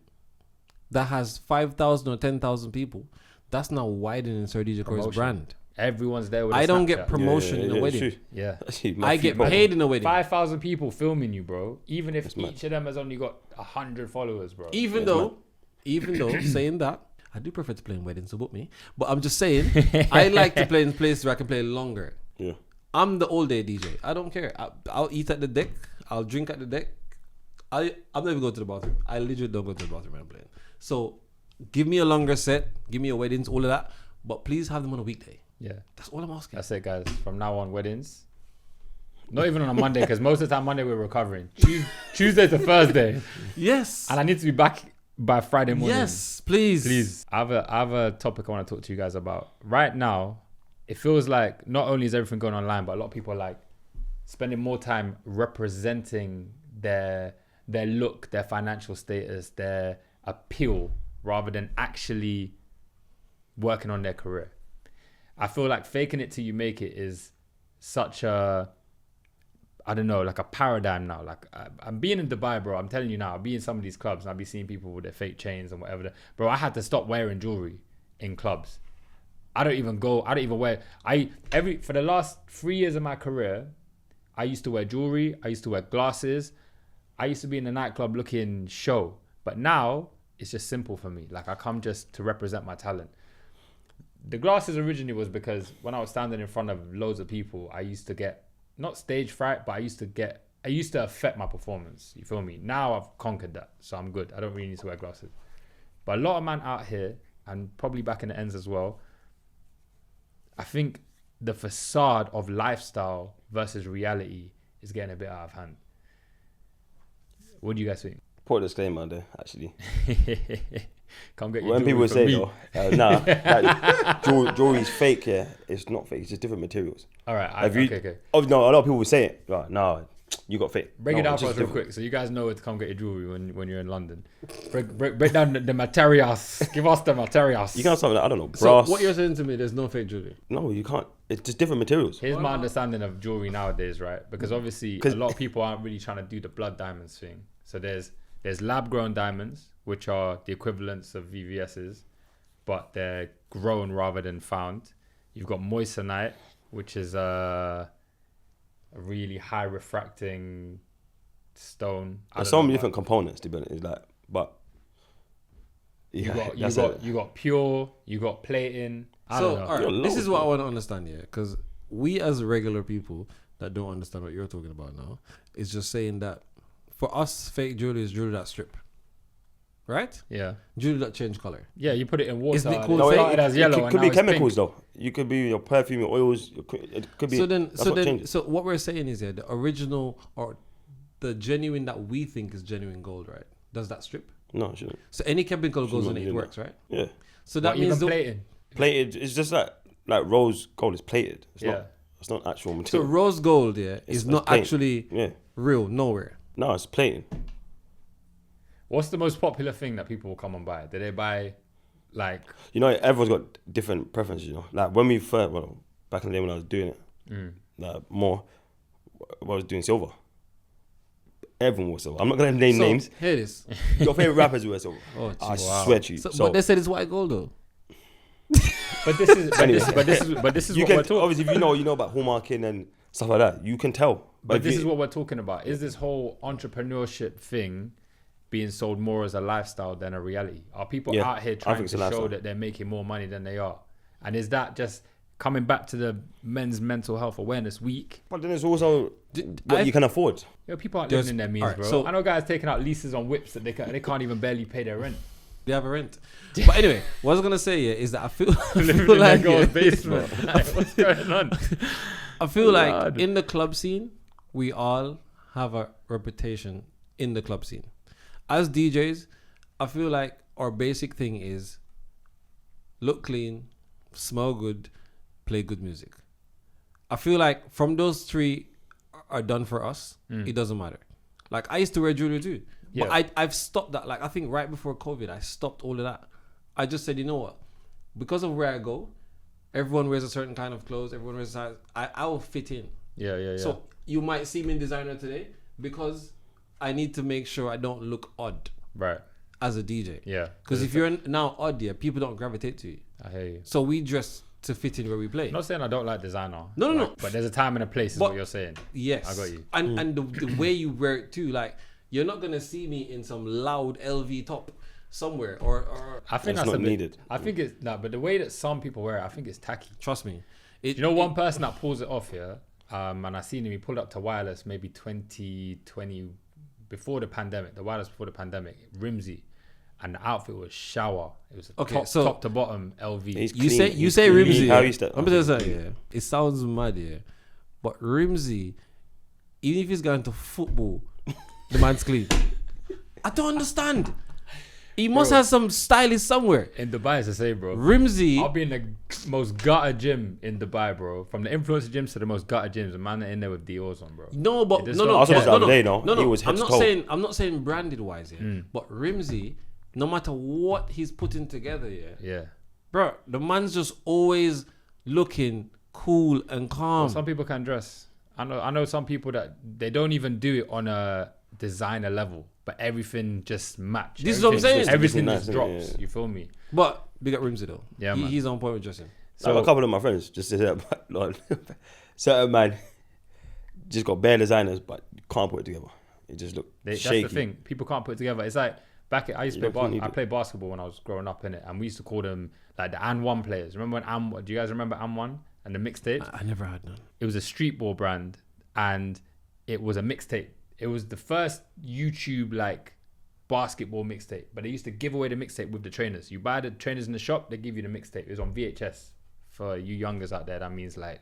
[SPEAKER 2] that has 5,000 or 10,000 people, that's now widening Sir DJ Corey's brand.
[SPEAKER 1] Everyone's there with
[SPEAKER 2] I don't get promotion in a wedding.
[SPEAKER 1] Yeah.
[SPEAKER 2] I get paid in a wedding.
[SPEAKER 1] 5,000 people filming you, bro. Even if each of them has only got 100 followers, bro.
[SPEAKER 2] Even though saying that, I do prefer to play in weddings, so book me. But I'm just saying, I like to play in places where I can play longer.
[SPEAKER 3] Yeah.
[SPEAKER 2] I'm the all day DJ. I don't care. I'll eat at the deck. I'll drink at the deck. I'm not even going to the bathroom. I literally don't go to the bathroom when I'm playing. So give me a longer set. Give me a weddings, all of that. But please have them on a weekday.
[SPEAKER 1] Yeah.
[SPEAKER 2] That's all I'm asking.
[SPEAKER 1] That's it, guys. From now on, weddings. Not even on a Monday, because most of the time Monday we're recovering. Tuesday to Thursday.
[SPEAKER 2] Yes.
[SPEAKER 1] And I need to be back by Friday morning.
[SPEAKER 2] Yes, please.
[SPEAKER 1] I have a topic I want to talk to you guys about. Right now, it feels like not only is everything going online, but a lot of people are like spending more time representing their look, their financial status, their appeal, rather than actually working on their career. I feel like faking it till you make it is such a, I don't know, like a paradigm now. Like I'm being in Dubai, bro. I'm telling you now, I'll be in some of these clubs and I'll be seeing people with their fake chains and whatever. Bro, I had to stop wearing jewelry in clubs. I don't even wear. For the last 3 years of my career, I used to wear jewelry. I used to wear glasses. I used to be in the nightclub looking show. But now it's just simple for me. Like I come just to represent my talent. The glasses originally was because when I was standing in front of loads of people, I used to get not stage fright, but I used to affect my performance. You feel me? Now I've conquered that, so I'm good. I don't really need to wear glasses. But a lot of man out here, and probably back in the ends as well, I think the facade of lifestyle versus reality is getting a bit out of hand. What do you guys think?
[SPEAKER 3] Put a disclaimer there, actually.
[SPEAKER 1] Come get your
[SPEAKER 3] when people say though, jewelry's fake, yeah, it's not fake. It's just different materials.
[SPEAKER 1] All right, okay.
[SPEAKER 3] Oh no, a lot of people will say it. Right, no, you got fake.
[SPEAKER 1] Break it down for us real quick, so you guys know where to come get your jewelry when you're in London. Break down the materials. Give us the materials.
[SPEAKER 3] You can't something like, I don't know, brass.
[SPEAKER 2] So what you're saying to me, there's no fake jewelry?
[SPEAKER 3] No, you can't. It's just different materials.
[SPEAKER 1] Here's my understanding of jewelry nowadays, right? Because obviously a lot of people aren't really trying to do the blood diamonds thing. So there's lab-grown diamonds, which are the equivalents of VVS's, but they're grown rather than found. You've got moissanite, which is a really high refracting stone.
[SPEAKER 3] There's so many different components to be honest. It's like, but yeah,
[SPEAKER 1] you got pure, you got plating. I don't know.
[SPEAKER 2] All right, this is what I want to understand here, because we as regular people that don't understand what you're talking about now is just saying that for us, fake jewelry is jewelry that strip. Right?
[SPEAKER 1] Yeah.
[SPEAKER 2] Jewelry that change color.
[SPEAKER 1] Yeah, you put it in water.
[SPEAKER 2] Isn't it
[SPEAKER 1] and
[SPEAKER 2] called
[SPEAKER 1] it
[SPEAKER 2] fake?
[SPEAKER 1] started as yellow.
[SPEAKER 3] It
[SPEAKER 1] and
[SPEAKER 3] could
[SPEAKER 1] now
[SPEAKER 3] be
[SPEAKER 1] it's
[SPEAKER 3] chemicals
[SPEAKER 1] pink.
[SPEAKER 3] though. You could be your perfume, your oils. It could be.
[SPEAKER 2] So what we're saying is the original or the genuine that we think is genuine gold, right? Does that strip?
[SPEAKER 3] No, it shouldn't.
[SPEAKER 2] So any chemical goes in
[SPEAKER 3] Shouldn't
[SPEAKER 2] it, it
[SPEAKER 3] be
[SPEAKER 2] works, right?
[SPEAKER 3] Yeah.
[SPEAKER 2] So that
[SPEAKER 1] What,
[SPEAKER 2] means
[SPEAKER 1] even plating.
[SPEAKER 3] Plated. It's just like rose gold is plated. It's
[SPEAKER 1] Yeah.
[SPEAKER 3] not. It's not actual
[SPEAKER 2] so
[SPEAKER 3] material.
[SPEAKER 2] rose gold, is
[SPEAKER 3] It's
[SPEAKER 2] not
[SPEAKER 3] plain.
[SPEAKER 2] actually
[SPEAKER 3] Yeah.
[SPEAKER 2] real nowhere.
[SPEAKER 3] No, it's plating.
[SPEAKER 1] What's the most popular thing that people will come and buy? Do they buy, like...
[SPEAKER 3] You know, everyone's got different preferences. You know, like when we first, back in the day when I was doing it, like more, I was doing silver. Everyone was silver. I'm not gonna name
[SPEAKER 2] So,
[SPEAKER 3] names.
[SPEAKER 2] Here it is.
[SPEAKER 3] Your favorite rappers were silver.
[SPEAKER 2] Oh,
[SPEAKER 3] I
[SPEAKER 2] jeez.
[SPEAKER 3] swear to you.
[SPEAKER 2] So,
[SPEAKER 3] So,
[SPEAKER 2] but they said it's white gold though.
[SPEAKER 1] But this is...
[SPEAKER 3] Anyway.
[SPEAKER 1] But this is
[SPEAKER 3] you
[SPEAKER 1] what
[SPEAKER 3] can
[SPEAKER 1] we're talking...
[SPEAKER 3] obviously if you know about hallmarking and stuff like that, you can tell.
[SPEAKER 1] But
[SPEAKER 3] if
[SPEAKER 1] this
[SPEAKER 3] you-
[SPEAKER 1] is what we're talking about. Is this whole entrepreneurship thing being sold more as a lifestyle than a reality? Are people
[SPEAKER 3] Yeah,
[SPEAKER 1] out here
[SPEAKER 3] I
[SPEAKER 1] trying
[SPEAKER 3] think
[SPEAKER 1] to
[SPEAKER 3] it's a
[SPEAKER 1] show
[SPEAKER 3] lifestyle.
[SPEAKER 1] that they're making more money than they are? And is that just coming back to the Men's Mental Health Awareness Week?
[SPEAKER 3] But then there's also what
[SPEAKER 2] I-
[SPEAKER 3] you can afford.
[SPEAKER 1] Yo, people aren't
[SPEAKER 2] There's-
[SPEAKER 1] living in their means,
[SPEAKER 2] alright,
[SPEAKER 1] bro.
[SPEAKER 2] so-
[SPEAKER 1] I know guys taking out leases on whips that they can't even barely pay their rent.
[SPEAKER 2] They have a rent. But anyway, what I was gonna say is that I feel,
[SPEAKER 1] Living
[SPEAKER 2] feel
[SPEAKER 1] in their
[SPEAKER 2] like
[SPEAKER 1] girl's basement. Like, what's going on?
[SPEAKER 2] I feel like
[SPEAKER 1] Lord.
[SPEAKER 2] in the club scene, we all have a reputation in the club scene. As DJs, I feel like our basic thing is look clean, smell good, play good music. I feel like from those three are done for us, it doesn't matter. Like I used to wear jewelry too.
[SPEAKER 1] Yeah.
[SPEAKER 2] But I've stopped that. Like I think right before COVID, I stopped all of that. I just said, you know what? Because of where I go, everyone wears a certain kind of clothes. Everyone wears a size. I will fit in.
[SPEAKER 1] Yeah.
[SPEAKER 2] So you might see me in designer today because I need to make sure I don't look odd
[SPEAKER 1] Right.
[SPEAKER 2] as a DJ.
[SPEAKER 1] Yeah.
[SPEAKER 2] Because if you're now odd, people don't gravitate to you.
[SPEAKER 1] I hear you.
[SPEAKER 2] So we dress to fit in where we play.
[SPEAKER 1] I'm not saying I don't like designer.
[SPEAKER 2] No.
[SPEAKER 1] But there's a time and a place is
[SPEAKER 2] But-
[SPEAKER 1] what you're saying.
[SPEAKER 2] Yes.
[SPEAKER 1] I got you.
[SPEAKER 2] And the way you wear it too, like you're not gonna see me in some loud LV top somewhere or
[SPEAKER 1] I think
[SPEAKER 3] That's
[SPEAKER 1] that's
[SPEAKER 3] not
[SPEAKER 1] a bit,
[SPEAKER 3] needed.
[SPEAKER 1] I think it's but the way that some people wear it, I think it's tacky.
[SPEAKER 2] trust me.
[SPEAKER 1] You know, one person that pulls it off here, and I seen him. He pulled up to Wireless maybe 2020 before the pandemic. The Wireless before the pandemic, Rimsey, and the outfit was shower. It was
[SPEAKER 2] Okay, so-
[SPEAKER 1] top to bottom LV.
[SPEAKER 3] He's
[SPEAKER 2] You
[SPEAKER 3] clean.
[SPEAKER 2] say
[SPEAKER 3] He's
[SPEAKER 2] say
[SPEAKER 3] clean.
[SPEAKER 2] Rimsey.
[SPEAKER 3] How
[SPEAKER 2] Yeah.
[SPEAKER 3] he step-
[SPEAKER 2] I'm gonna say, yeah. It sounds mad, yeah. But Rimsey, even if he's going to football, the man's clean. I don't understand. He must
[SPEAKER 1] Bro.
[SPEAKER 2] have some stylist somewhere.
[SPEAKER 1] In Dubai, it's the same, bro.
[SPEAKER 2] Rimsey,
[SPEAKER 1] I'll be in the most gutter gym in Dubai, bro. From the influencer gyms to the most gutter gyms, a man in there with Dior's on, bro.
[SPEAKER 2] no, but
[SPEAKER 1] It just
[SPEAKER 2] no,
[SPEAKER 1] don't-
[SPEAKER 2] no,
[SPEAKER 3] I saw this the
[SPEAKER 2] no,
[SPEAKER 3] other day, no?
[SPEAKER 2] no,
[SPEAKER 3] He was head
[SPEAKER 2] I'm
[SPEAKER 3] to
[SPEAKER 2] not
[SPEAKER 3] toe.
[SPEAKER 2] saying branded wise, yeah. But Rimsey, no matter what he's putting together, yeah,
[SPEAKER 1] Yeah.
[SPEAKER 2] bro, the man's just always looking cool and calm.
[SPEAKER 1] Some people can dress. I know some people that they don't even do it on a designer level, but everything just match.
[SPEAKER 2] This is what I'm
[SPEAKER 1] Everything-
[SPEAKER 2] saying.
[SPEAKER 1] Everything
[SPEAKER 3] Nice,
[SPEAKER 1] just
[SPEAKER 3] isn't it?
[SPEAKER 1] drops.
[SPEAKER 3] Yeah.
[SPEAKER 1] You feel me?
[SPEAKER 2] But big up Rimsey though.
[SPEAKER 1] Yeah, man.
[SPEAKER 2] He's on point with dressing.
[SPEAKER 3] I have
[SPEAKER 1] So
[SPEAKER 3] a couple of my friends just say that, like, certain man just got bare designers, but can't put it together. It just look
[SPEAKER 1] that's
[SPEAKER 3] shaky.
[SPEAKER 1] the thing. People can't put it together. It's like I used to
[SPEAKER 3] You
[SPEAKER 1] play.
[SPEAKER 3] don't need
[SPEAKER 1] I
[SPEAKER 3] it.
[SPEAKER 1] played basketball when I was growing up in it, and we used to call them like the ANYONE players. Remember when do you guys remember ANYONE and the mixtape?
[SPEAKER 2] I never had none.
[SPEAKER 1] It was a street ball brand, and it was a mixtape. It was the first YouTube like basketball mixtape, but they used to give away the mixtape with the trainers. You buy the trainers in the shop, they give you the mixtape. It was on VHS. For you youngers out there, that means like,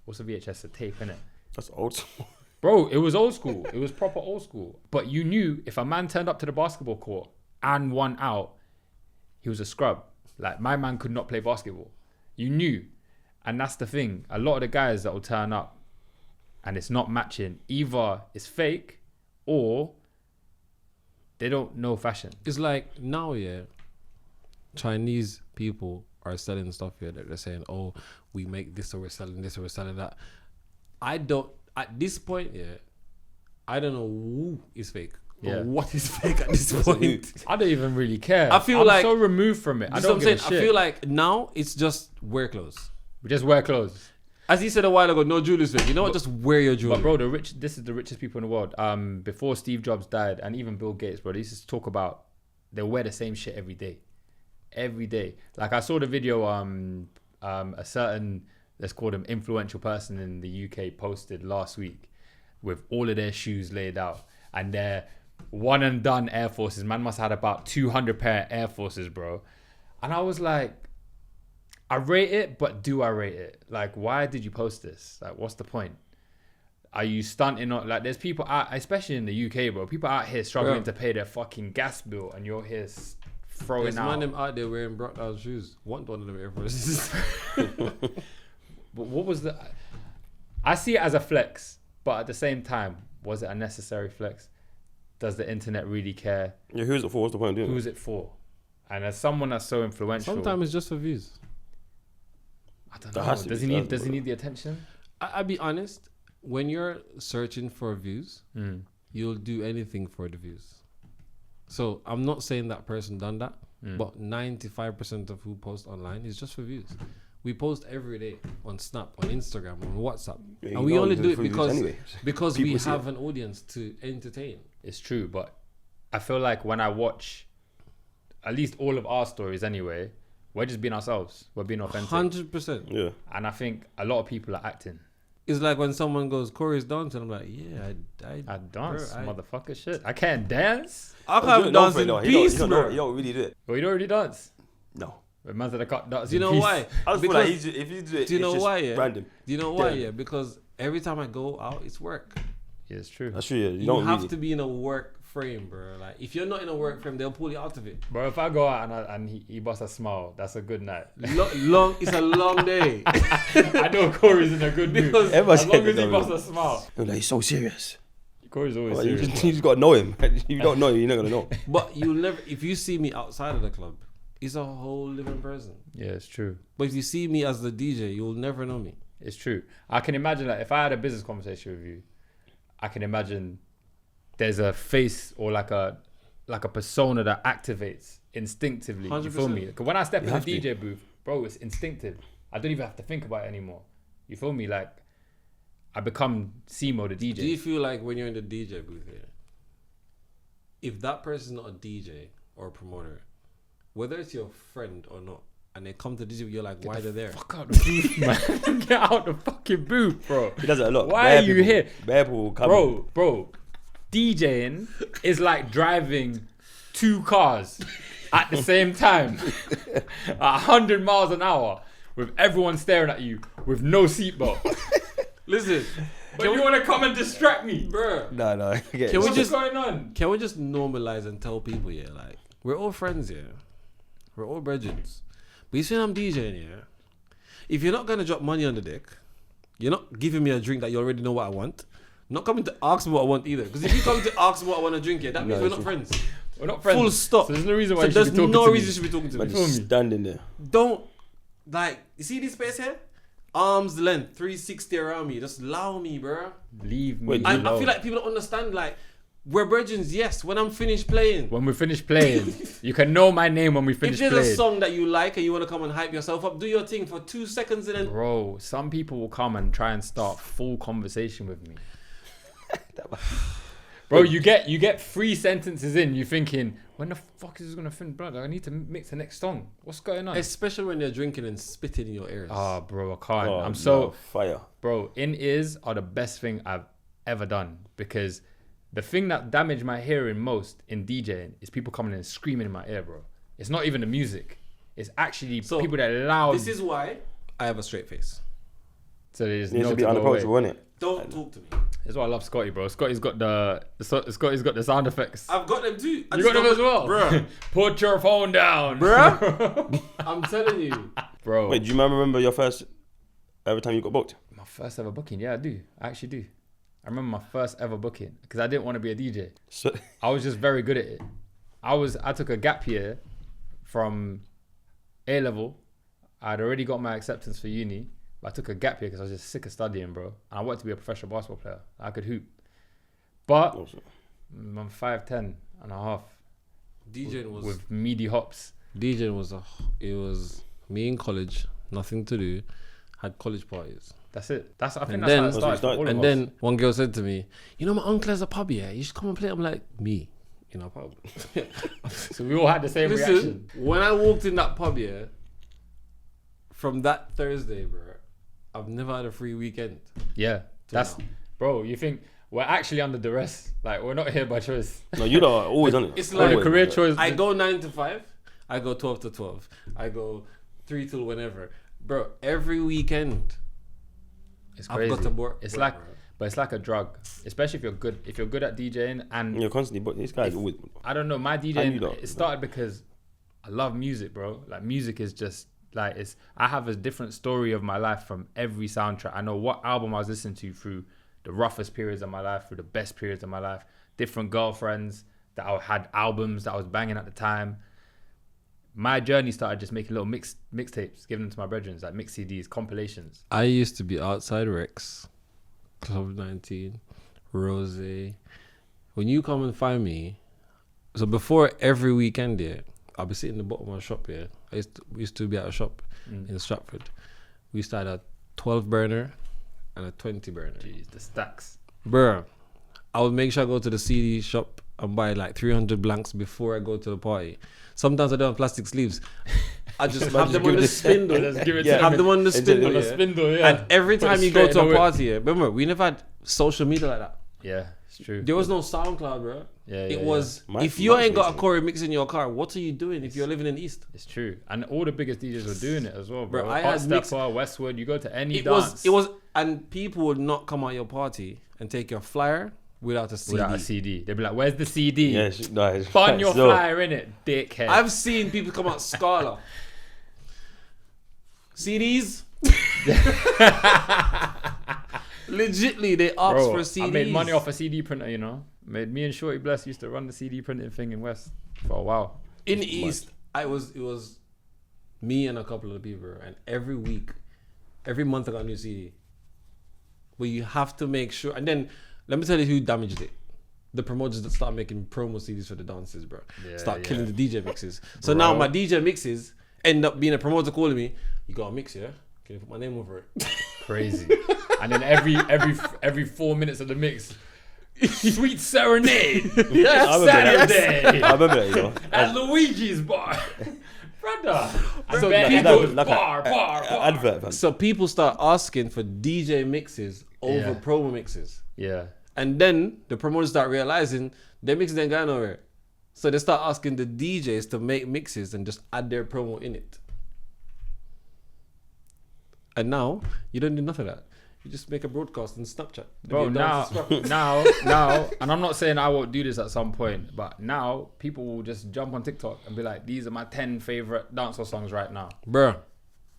[SPEAKER 1] what's a VHS? A tape, innit?
[SPEAKER 3] That's old school.
[SPEAKER 1] Bro, it was old school. It was proper old school. But you knew if a man turned up to the basketball court and won out, he was a scrub. Like, my man could not play basketball. You knew. And that's the thing. A lot of the guys that will turn up and it's not matching, either it's fake or they don't know fashion.
[SPEAKER 2] It's like now, yeah, Chinese people are selling stuff here that they're saying, oh, we make this or we're selling this or we're selling that. I don't, at this point, yeah, I don't know who is fake
[SPEAKER 1] Yeah.
[SPEAKER 2] or what is fake at this point.
[SPEAKER 1] I don't even really care.
[SPEAKER 2] I feel
[SPEAKER 1] I'm
[SPEAKER 2] like-
[SPEAKER 1] so removed from it. I
[SPEAKER 2] That's what
[SPEAKER 1] don't
[SPEAKER 2] I'm
[SPEAKER 1] give
[SPEAKER 2] saying.
[SPEAKER 1] a
[SPEAKER 2] I
[SPEAKER 1] shit.
[SPEAKER 2] feel like now it's just wear clothes.
[SPEAKER 1] We just wear clothes.
[SPEAKER 2] As he said a while ago, no jewelry is fake. You know what? Just wear your jewelry.
[SPEAKER 1] But bro, this is the richest people in the world. Before Steve Jobs died, and even Bill Gates, bro, they used to talk about they wear the same shit every day. Every day. Like I saw the video, there's let's call them influential person in the UK posted last week with all of their shoes laid out and their one and done Air Forces. Man must have had about 200 pair of Air Forces, bro. And I was like, I rate it, but do I rate it? Like, why did you post this? Like, what's the point? Are you stunting on, like, there's people out, especially in the UK, bro, people out here struggling to pay their fucking gas bill and you're here throwing
[SPEAKER 2] There's
[SPEAKER 1] out.
[SPEAKER 2] man them out there wearing brought down shoes. Want one of them Air Forces.
[SPEAKER 1] But what was the, I see it as a flex, but at the same time, was it a necessary flex? Does the internet really care?
[SPEAKER 3] Yeah, who's it for? What's the point of doing
[SPEAKER 1] Who's it for? And as someone that's so influential,
[SPEAKER 2] Sometimes it's just for views.
[SPEAKER 1] I don't
[SPEAKER 3] That
[SPEAKER 1] know.
[SPEAKER 3] has to
[SPEAKER 1] Does
[SPEAKER 3] be
[SPEAKER 1] he need?
[SPEAKER 3] done,
[SPEAKER 1] Does he
[SPEAKER 3] bro.
[SPEAKER 1] need the attention?
[SPEAKER 2] I'll be honest. When you're searching for views, you'll do anything for the views. So I'm not saying that person done that, but 95% of who post online is just for views. We post every day on Snap, on Instagram, on WhatsApp,
[SPEAKER 3] Yeah,
[SPEAKER 2] and
[SPEAKER 3] you
[SPEAKER 2] we
[SPEAKER 3] know
[SPEAKER 2] only
[SPEAKER 3] it's
[SPEAKER 2] do it
[SPEAKER 3] for views
[SPEAKER 2] because
[SPEAKER 3] anyway.
[SPEAKER 2] because
[SPEAKER 3] People
[SPEAKER 2] we
[SPEAKER 3] see
[SPEAKER 2] have
[SPEAKER 3] it.
[SPEAKER 2] an audience to entertain.
[SPEAKER 1] It's true, but I feel like when I watch, at least all of our stories anyway, we're just being ourselves. We're being authentic.
[SPEAKER 2] 100%.
[SPEAKER 3] Yeah.
[SPEAKER 1] And I think a lot of people are acting.
[SPEAKER 2] It's like when someone goes, Corey's dancing. I'm like, yeah,
[SPEAKER 1] I dance,
[SPEAKER 2] bro,
[SPEAKER 1] motherfucker. Shit, I can't dance.
[SPEAKER 2] I
[SPEAKER 3] Do
[SPEAKER 2] can't
[SPEAKER 3] it,
[SPEAKER 2] dance
[SPEAKER 3] for it,
[SPEAKER 2] in
[SPEAKER 3] though.
[SPEAKER 2] peace,
[SPEAKER 3] You
[SPEAKER 2] bro.
[SPEAKER 3] don't really do it.
[SPEAKER 1] Well, you don't already dance.
[SPEAKER 3] No.
[SPEAKER 1] But man said I can't dance.
[SPEAKER 2] Do you
[SPEAKER 1] in
[SPEAKER 2] know
[SPEAKER 1] peace.
[SPEAKER 2] why?
[SPEAKER 3] I just feel like
[SPEAKER 2] Because-
[SPEAKER 3] if you do it,
[SPEAKER 2] do you know
[SPEAKER 3] it's just
[SPEAKER 2] why? Yeah?
[SPEAKER 3] random.
[SPEAKER 2] Do you know why?
[SPEAKER 3] Yeah.
[SPEAKER 2] Yeah, because every time I go out, it's work.
[SPEAKER 1] Yeah, it's true.
[SPEAKER 3] That's true. Yeah. You
[SPEAKER 2] You
[SPEAKER 3] don't
[SPEAKER 2] have
[SPEAKER 3] really.
[SPEAKER 2] to be in a work frame, bro. Like if you're not in a work frame, they'll pull you out of it.
[SPEAKER 1] Bro, if I go out and he busts a smile, that's a good night.
[SPEAKER 2] Long, it's a long day.
[SPEAKER 1] I know Corey's in a good mood.
[SPEAKER 2] Because
[SPEAKER 3] Everyone
[SPEAKER 1] As long
[SPEAKER 3] said
[SPEAKER 1] as he
[SPEAKER 3] that,
[SPEAKER 1] busts
[SPEAKER 3] though.
[SPEAKER 1] a smile.
[SPEAKER 3] You're like, he's so serious.
[SPEAKER 1] Corey's always
[SPEAKER 3] Like, you
[SPEAKER 1] serious.
[SPEAKER 3] just got to know him. If you don't know him, you're not going to know.
[SPEAKER 2] But you'll never. If you see me outside of the club, it's a whole different person.
[SPEAKER 1] Yeah, it's true.
[SPEAKER 2] But if you see me as the DJ, you'll never know me.
[SPEAKER 1] It's true. I can imagine that if I had a business conversation with you, I can imagine there's a face or like a persona that activates instinctively. You feel
[SPEAKER 2] 100%.
[SPEAKER 1] me? Because when I step
[SPEAKER 3] You
[SPEAKER 1] in the
[SPEAKER 3] have to.
[SPEAKER 1] DJ booth, bro, it's instinctive. I don't even have to think about it anymore. You feel me? Like I become Semo the DJ.
[SPEAKER 2] Do you feel like when you're in the DJ booth here, if that person's not a DJ or a promoter, whether it's your friend or not, and they come to DJ, you're like, why they're there?
[SPEAKER 1] Fuck out the booth, man. Get out the fucking booth, bro.
[SPEAKER 3] He does it a lot.
[SPEAKER 1] Why
[SPEAKER 3] Bare
[SPEAKER 1] are you
[SPEAKER 3] people-
[SPEAKER 1] here?
[SPEAKER 3] Bare people will come.
[SPEAKER 1] Bro, DJing is like driving 2 cars at the same time at 100 miles an hour with everyone staring at you with no seatbelt.
[SPEAKER 2] Listen,
[SPEAKER 1] But you want to come and distract me, bro?
[SPEAKER 3] No. I get it.
[SPEAKER 2] Can we
[SPEAKER 1] What's
[SPEAKER 2] just-
[SPEAKER 1] going on?
[SPEAKER 2] can we just normalize and tell people, yeah, like, we're all friends here. We're all brethren. But you see when I'm DJing, yeah, if you're not going to drop money on the deck, you're not giving me a drink that you already know what I want, not coming to ask me what I want either. Because if you come to ask me what I want to drink, yeah, that means
[SPEAKER 3] No,
[SPEAKER 2] we're
[SPEAKER 3] it's
[SPEAKER 2] not
[SPEAKER 3] true.
[SPEAKER 2] friends.
[SPEAKER 1] We're not friends.
[SPEAKER 2] Full stop.
[SPEAKER 1] So there's no reason why
[SPEAKER 2] So
[SPEAKER 1] you
[SPEAKER 2] there's
[SPEAKER 1] should be talking
[SPEAKER 2] no
[SPEAKER 1] to
[SPEAKER 2] reason
[SPEAKER 1] me.
[SPEAKER 2] you should be talking to
[SPEAKER 3] But
[SPEAKER 2] me.
[SPEAKER 1] feel
[SPEAKER 3] just
[SPEAKER 1] me?
[SPEAKER 3] standing there.
[SPEAKER 2] Don't, like, you see this space here? Arm's length, 360 around me. Just allow me, bro.
[SPEAKER 1] Leave me
[SPEAKER 3] Wait,
[SPEAKER 2] I
[SPEAKER 1] alone.
[SPEAKER 2] feel like people don't understand, like, we're brethren, yes. When I'm finished playing,
[SPEAKER 1] when we finish playing, you can know my name when we
[SPEAKER 2] if
[SPEAKER 1] finish
[SPEAKER 2] there's
[SPEAKER 1] playing.
[SPEAKER 2] a song that you like and you want to come and hype yourself up, do your thing for 2 seconds and then
[SPEAKER 1] Bro, some people will come and try and start full conversation with me. Bro, you get 3 sentences in, you're thinking, when the fuck is this gonna finish, brother? I need to mix the next song. What's going on?
[SPEAKER 2] especially when they're drinking and spitting in your ears.
[SPEAKER 1] Ah, bro, I can't.
[SPEAKER 3] Oh,
[SPEAKER 1] I'm
[SPEAKER 3] no,
[SPEAKER 1] so
[SPEAKER 3] fire.
[SPEAKER 1] bro. In-ears are the best thing I've ever done because the thing that damaged my hearing most in DJing is people coming in and screaming in my ear, bro. It's not even the music. It's actually
[SPEAKER 2] So,
[SPEAKER 1] people that are loud.
[SPEAKER 2] This is why I have a straight face.
[SPEAKER 1] So there's
[SPEAKER 3] It needs
[SPEAKER 1] no
[SPEAKER 3] to be
[SPEAKER 1] to go away.
[SPEAKER 3] unapproachable, isn't it?
[SPEAKER 2] Don't talk to me.
[SPEAKER 1] That's why I love Scotty, bro. Scotty's got Scotty's got the sound effects.
[SPEAKER 2] I've got them too.
[SPEAKER 1] You got them as well,
[SPEAKER 2] Bruh.
[SPEAKER 1] Put your phone down,
[SPEAKER 2] I'm telling you.
[SPEAKER 1] bro.
[SPEAKER 3] Wait, do you remember your first every time you got booked?
[SPEAKER 1] My first ever booking, yeah, I do. I actually do. I remember my first ever booking because I didn't want to be a DJ.
[SPEAKER 3] So,
[SPEAKER 1] I was just very good at it. I took a gap year from A level. I'd already got my acceptance for uni, but I took a gap year because I was just sick of studying, bro. And I wanted to be a professional basketball player. I could hoop, but I'm 5'10" and a half
[SPEAKER 2] DJing was
[SPEAKER 1] with meaty hops.
[SPEAKER 2] DJing was it was me in college, nothing to do, had college parties.
[SPEAKER 1] That's it. I think
[SPEAKER 2] And
[SPEAKER 1] that's
[SPEAKER 2] then-
[SPEAKER 1] how it started. for all of
[SPEAKER 2] And
[SPEAKER 1] us.
[SPEAKER 2] then one girl said to me, "You know, my uncle has a pub here. You should come and play." I'm like, "Me, in a pub."
[SPEAKER 1] So we all had the same reaction.
[SPEAKER 2] Listen, when I walked in that pub here, from that Thursday, bro, I've never had a free weekend.
[SPEAKER 1] Yeah, that's
[SPEAKER 2] now.
[SPEAKER 1] bro. You think we're actually under duress? Like we're not here by choice.
[SPEAKER 3] No, you know, always on it.
[SPEAKER 2] It's like
[SPEAKER 1] a career choice.
[SPEAKER 2] I go 9 to 5. I go 12 to 12. I go 3 till whenever. Bro, every weekend
[SPEAKER 1] It's
[SPEAKER 2] I've
[SPEAKER 1] crazy.
[SPEAKER 2] got to work.
[SPEAKER 1] It's
[SPEAKER 2] work,
[SPEAKER 1] like,
[SPEAKER 2] bro.
[SPEAKER 1] but it's like a drug, especially if you're good. If you're good at DJing, and
[SPEAKER 3] You're constantly, but this guy's always.
[SPEAKER 1] I don't know, my
[SPEAKER 3] And you
[SPEAKER 1] DJing
[SPEAKER 3] don't.
[SPEAKER 1] it started because I love music, bro. Like music is just like it's. I have a different story of my life from every soundtrack. I know what album I was listening to through the roughest periods of my life, through the best periods of my life. Different girlfriends that I had albums that I was banging at the time. My journey started just making little mixtapes, giving them to my brethren, like mix CDs, compilations.
[SPEAKER 2] I used to be outside Rex, Club 19, Rose. When you come and find me, so before every weekend, yeah, I'll be sitting in the bottom of my shop, yeah. We used to be at a shop in Stratford. We used to have a 12 burner and a 20 burner.
[SPEAKER 1] Jeez, the stacks.
[SPEAKER 2] Bruh, I would make sure I go to the CD shop and buy like 300 blanks before I go to the party. Sometimes I don't have plastic sleeves. I just have them on the spindle.
[SPEAKER 1] Just give it to
[SPEAKER 3] Yeah.
[SPEAKER 1] them.
[SPEAKER 2] Have them on the spindle,
[SPEAKER 1] On the
[SPEAKER 2] yeah.
[SPEAKER 1] spindle, yeah.
[SPEAKER 2] And every
[SPEAKER 1] Put it
[SPEAKER 2] time you go
[SPEAKER 1] straight
[SPEAKER 2] to
[SPEAKER 1] in
[SPEAKER 2] a
[SPEAKER 1] the whip.
[SPEAKER 2] party, yeah, remember, we never had social media like that.
[SPEAKER 1] Yeah, it's true.
[SPEAKER 2] There was no SoundCloud, bro.
[SPEAKER 1] Yeah,
[SPEAKER 2] It
[SPEAKER 1] yeah,
[SPEAKER 2] was,
[SPEAKER 3] My-
[SPEAKER 2] if you
[SPEAKER 3] my
[SPEAKER 2] ain't got a
[SPEAKER 3] reason.
[SPEAKER 2] Corey mix in your car, what are you doing if you're living in the East?
[SPEAKER 1] It's true, and all the biggest DJs were doing it as well, bro.
[SPEAKER 2] Bro, I
[SPEAKER 1] Hot
[SPEAKER 2] had mix-
[SPEAKER 1] Stepper, Westwood. You go to any
[SPEAKER 2] It
[SPEAKER 1] dance
[SPEAKER 2] was, and people would not come at your party and take your flyer without a CD.
[SPEAKER 1] without a CD. They'd be like, "Where's the CD?
[SPEAKER 3] Yeah, no, it's
[SPEAKER 1] Bun
[SPEAKER 3] right,
[SPEAKER 1] your
[SPEAKER 3] so-
[SPEAKER 1] flyer in it, dickhead."
[SPEAKER 2] I've seen people come out Scala. CDs? Legitly, they asked
[SPEAKER 1] Bro,
[SPEAKER 2] for CDs.
[SPEAKER 1] I made money off a CD printer, you know. Me and Shorty Bless used to run the CD printing thing in West for a while.
[SPEAKER 2] in the East. It was me and a couple of people, and every month I got a new CD. But you have to make sure, and then let me tell you who damaged it. The promoters that start making promo CDs for the dances, bro.
[SPEAKER 1] Yeah,
[SPEAKER 2] Start
[SPEAKER 1] yeah.
[SPEAKER 2] killing the DJ mixes. So now
[SPEAKER 1] Bro.
[SPEAKER 2] my DJ mixes end up being a promoter calling me. You got a mix, yeah? Can you put my name over it?
[SPEAKER 1] Crazy. And then every 4 minutes of the mix, Sweet Serenade,
[SPEAKER 2] Yes,
[SPEAKER 3] I remember that.
[SPEAKER 1] Saturday
[SPEAKER 3] I remember that, you know.
[SPEAKER 1] at Luigi's bar, brother.
[SPEAKER 2] So
[SPEAKER 1] I bet he
[SPEAKER 2] like-
[SPEAKER 1] goes
[SPEAKER 3] like a-
[SPEAKER 1] bar.
[SPEAKER 3] Advert, man.
[SPEAKER 2] So people start asking for DJ mixes over
[SPEAKER 1] Yeah.
[SPEAKER 2] promo mixes.
[SPEAKER 1] Yeah.
[SPEAKER 2] And then the promoters start realizing their mixes ain't going nowhere. So they start asking the DJs to make mixes and just add their promo in it. And now you don't do nothing of that. You just make a broadcast on Snapchat.
[SPEAKER 1] Bro,
[SPEAKER 2] And
[SPEAKER 1] now,
[SPEAKER 2] you dance to
[SPEAKER 1] now, and I'm not saying I won't do this at some point, but now people will just jump on TikTok and be like, these are my 10 favorite dancehall songs right now.
[SPEAKER 2] Bruh.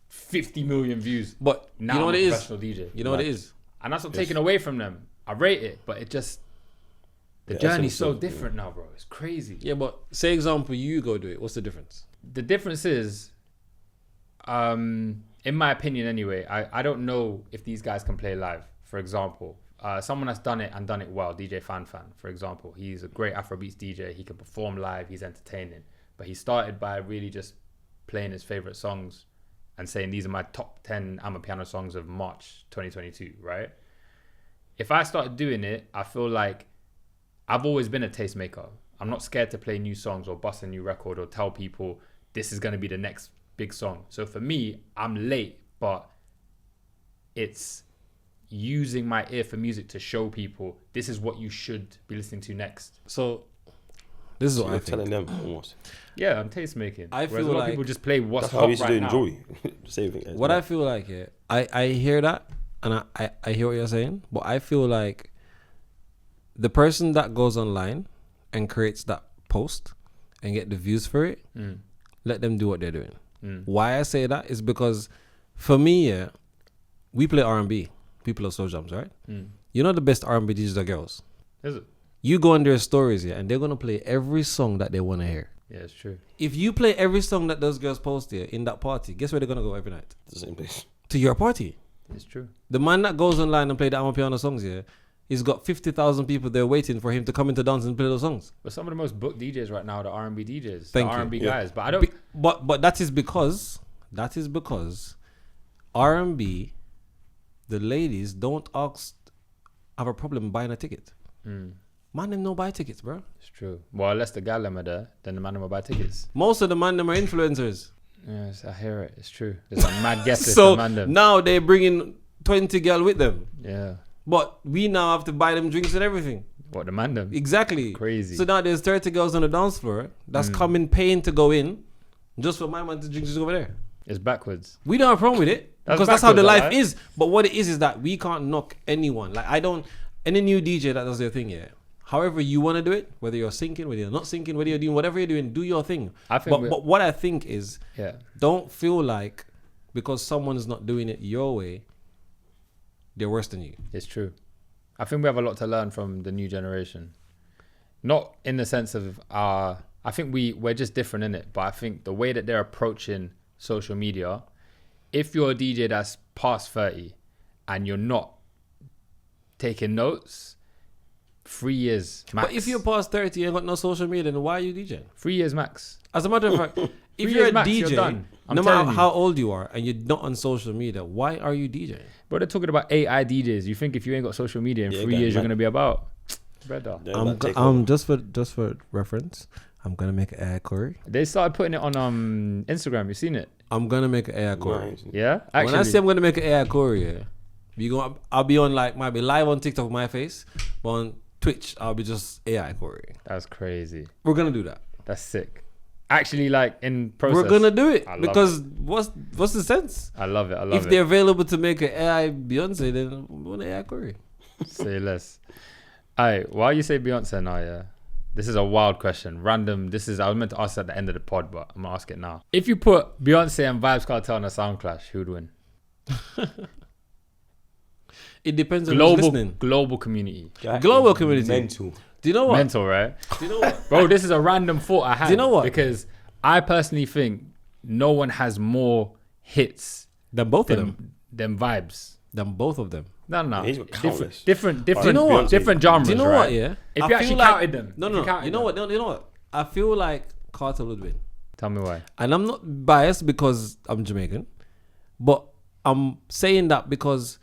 [SPEAKER 1] 50 million views.
[SPEAKER 2] But
[SPEAKER 1] Now
[SPEAKER 2] you know what
[SPEAKER 1] I'm
[SPEAKER 2] it
[SPEAKER 1] a
[SPEAKER 2] is?
[SPEAKER 1] professional DJ.
[SPEAKER 2] You know what it is?
[SPEAKER 1] And that's not taken away from them. I rate it, but it just, the
[SPEAKER 3] Yeah,
[SPEAKER 1] journey's so
[SPEAKER 3] essence of-
[SPEAKER 1] different now, bro. It's crazy.
[SPEAKER 2] Yeah, but say example, you go do it. What's the difference?
[SPEAKER 1] The difference is, in my opinion anyway, I don't know if these guys can play live. For example, someone that's done it and done it well, DJ Fan, for example. He's a great Afrobeats DJ. He can perform live. He's entertaining. But he started by really just playing his favorite songs and saying, these are my top 10 Amapiano songs of March 2022, right? If I started doing it, I feel like I've always been a tastemaker. I'm not scared to play new songs or bust a new record or tell people this is going to be the next big song. So for me, I'm late, but it's using my ear for music to show people this is what you should be listening to next.
[SPEAKER 2] So this is what
[SPEAKER 3] You're
[SPEAKER 2] I think.
[SPEAKER 3] telling them almost.
[SPEAKER 1] Yeah, I'm tastemaking.
[SPEAKER 2] I
[SPEAKER 1] Whereas
[SPEAKER 2] feel
[SPEAKER 1] a lot
[SPEAKER 2] like
[SPEAKER 1] of people just play what's
[SPEAKER 3] That's how
[SPEAKER 1] hot
[SPEAKER 3] we used to
[SPEAKER 1] right
[SPEAKER 3] do in
[SPEAKER 1] now.
[SPEAKER 3] Joey. Same thing.
[SPEAKER 2] What I feel like, yeah, I hear that and I hear what you're saying, but I feel like the person that goes online and creates that post and get the views for it, let them do what they're doing. Why I say that is because for me, yeah, we play R&B. People are slow jams, right? You know the best R&B DJs are girls.
[SPEAKER 1] Is it?
[SPEAKER 2] You go on their stories, yeah, and they're going to play every song that they want to hear.
[SPEAKER 1] Yeah, it's true.
[SPEAKER 2] If you play every song that those girls post here in that party, guess where they're going to go every night?
[SPEAKER 3] The same place.
[SPEAKER 2] To your party.
[SPEAKER 1] It's true.
[SPEAKER 2] The man that goes online and play the Amapiano songs here, he's got 50,000 people there waiting for him to come into dance and play those songs.
[SPEAKER 1] But some of the most booked DJs right now are the R&B DJs,
[SPEAKER 2] Thank
[SPEAKER 1] the
[SPEAKER 2] you.
[SPEAKER 1] R&B
[SPEAKER 3] Yeah.
[SPEAKER 1] guys. But I don't.
[SPEAKER 2] But that is because R&B, the ladies don't have a problem buying a ticket. Man, them no buy tickets, bro.
[SPEAKER 1] It's true. Well, unless the gal them are there, then the man will buy tickets.
[SPEAKER 2] Most of the man them are influencers.
[SPEAKER 1] Yes, I hear it. It's true. There's a mad guesses
[SPEAKER 2] So
[SPEAKER 1] for man them.
[SPEAKER 2] now they're bringing 20 girl with them.
[SPEAKER 1] Yeah.
[SPEAKER 2] But we now have to buy them drinks and everything.
[SPEAKER 1] What, demand them?
[SPEAKER 2] Exactly.
[SPEAKER 1] Crazy.
[SPEAKER 2] So now there's 30 girls on the dance floor that's coming paying to go in just for my man to drink just over there.
[SPEAKER 1] It's backwards.
[SPEAKER 2] We don't have a problem with it.
[SPEAKER 1] That's
[SPEAKER 2] Because that's how the
[SPEAKER 1] backwards,
[SPEAKER 2] life
[SPEAKER 1] right?
[SPEAKER 2] is. But what it is that we can't knock anyone. Like, I don't... Any new DJ that does their thing, yeah. However you want to do it, whether you're syncing, whether you're not syncing, whether you're doing whatever you're doing, do your thing.
[SPEAKER 1] I think
[SPEAKER 2] But what I think is,
[SPEAKER 1] Yeah.
[SPEAKER 2] don't feel like because someone is not doing it your way, they're worse than you.
[SPEAKER 1] It's true. I think we have a lot to learn from the new generation. Not in the sense of I think we're just different in it, but I think the way that they're approaching social media, if you're a DJ that's past 30 and you're not taking notes, 3 years max.
[SPEAKER 2] But if you're past 30 and got no social media, then why are you DJing?
[SPEAKER 1] 3 years max.
[SPEAKER 2] As a matter of fact, if
[SPEAKER 1] 3
[SPEAKER 2] you're
[SPEAKER 1] years
[SPEAKER 2] a
[SPEAKER 1] max,
[SPEAKER 2] DJ,
[SPEAKER 1] you're done. I'm
[SPEAKER 2] no
[SPEAKER 1] telling
[SPEAKER 2] matter
[SPEAKER 1] you.
[SPEAKER 2] how old you are and you're not on social media, why are you DJing?
[SPEAKER 1] But they're talking about AI DJs. You think if you ain't got social media in
[SPEAKER 3] Yeah,
[SPEAKER 1] 3
[SPEAKER 3] guys,
[SPEAKER 1] years, you're
[SPEAKER 3] man.
[SPEAKER 1] going to be about? Brother.
[SPEAKER 3] Yeah,
[SPEAKER 2] just for reference, I'm gonna make an AI query.
[SPEAKER 1] They started putting it on Instagram. You seen it?
[SPEAKER 2] I'm gonna make an AI query.
[SPEAKER 3] Nice.
[SPEAKER 1] Yeah?
[SPEAKER 2] When I say I'm gonna make an AI query, I'll be on might be live on TikTok with my face, but on Twitch I'll be just AI query.
[SPEAKER 1] That's crazy.
[SPEAKER 2] We're gonna do that.
[SPEAKER 1] That's sick. Actually, like in process.
[SPEAKER 2] We're gonna do it
[SPEAKER 1] I love
[SPEAKER 2] because what's the sense?
[SPEAKER 1] I love it. I love
[SPEAKER 2] If
[SPEAKER 1] it.
[SPEAKER 2] they're available to make an AI Beyonce, then we're an AI query.
[SPEAKER 1] Say less. Alright, why you say Beyonce now, yeah? This is a wild question. Random. I was meant to ask at the end of the pod, but I'm gonna ask it now. If you put Beyonce and Vybz Kartel on a sound clash, who'd win?
[SPEAKER 2] It depends on who's listening.
[SPEAKER 1] Global community.
[SPEAKER 2] Global community.
[SPEAKER 3] Mental.
[SPEAKER 2] Do you know what?
[SPEAKER 1] Mental, right?
[SPEAKER 2] Do you know what?
[SPEAKER 1] Bro, this is a random thought I had.
[SPEAKER 2] Do you know what?
[SPEAKER 1] Because I personally think no one has more hits
[SPEAKER 2] Then both of them.
[SPEAKER 1] than Vybz.
[SPEAKER 2] Then both of them.
[SPEAKER 1] No.
[SPEAKER 3] He's got countless.
[SPEAKER 1] Different
[SPEAKER 2] Do you know what?
[SPEAKER 1] different genres,
[SPEAKER 2] Do you know
[SPEAKER 1] right?
[SPEAKER 2] what? Yeah.
[SPEAKER 1] If
[SPEAKER 2] I
[SPEAKER 1] you actually
[SPEAKER 2] feel like-
[SPEAKER 1] counted them.
[SPEAKER 2] No.
[SPEAKER 1] if you counted
[SPEAKER 2] You know
[SPEAKER 1] them.
[SPEAKER 2] what? No, you know what? I feel like Cartel would win.
[SPEAKER 1] Tell me why.
[SPEAKER 2] And I'm not biased because I'm Jamaican, but I'm saying that because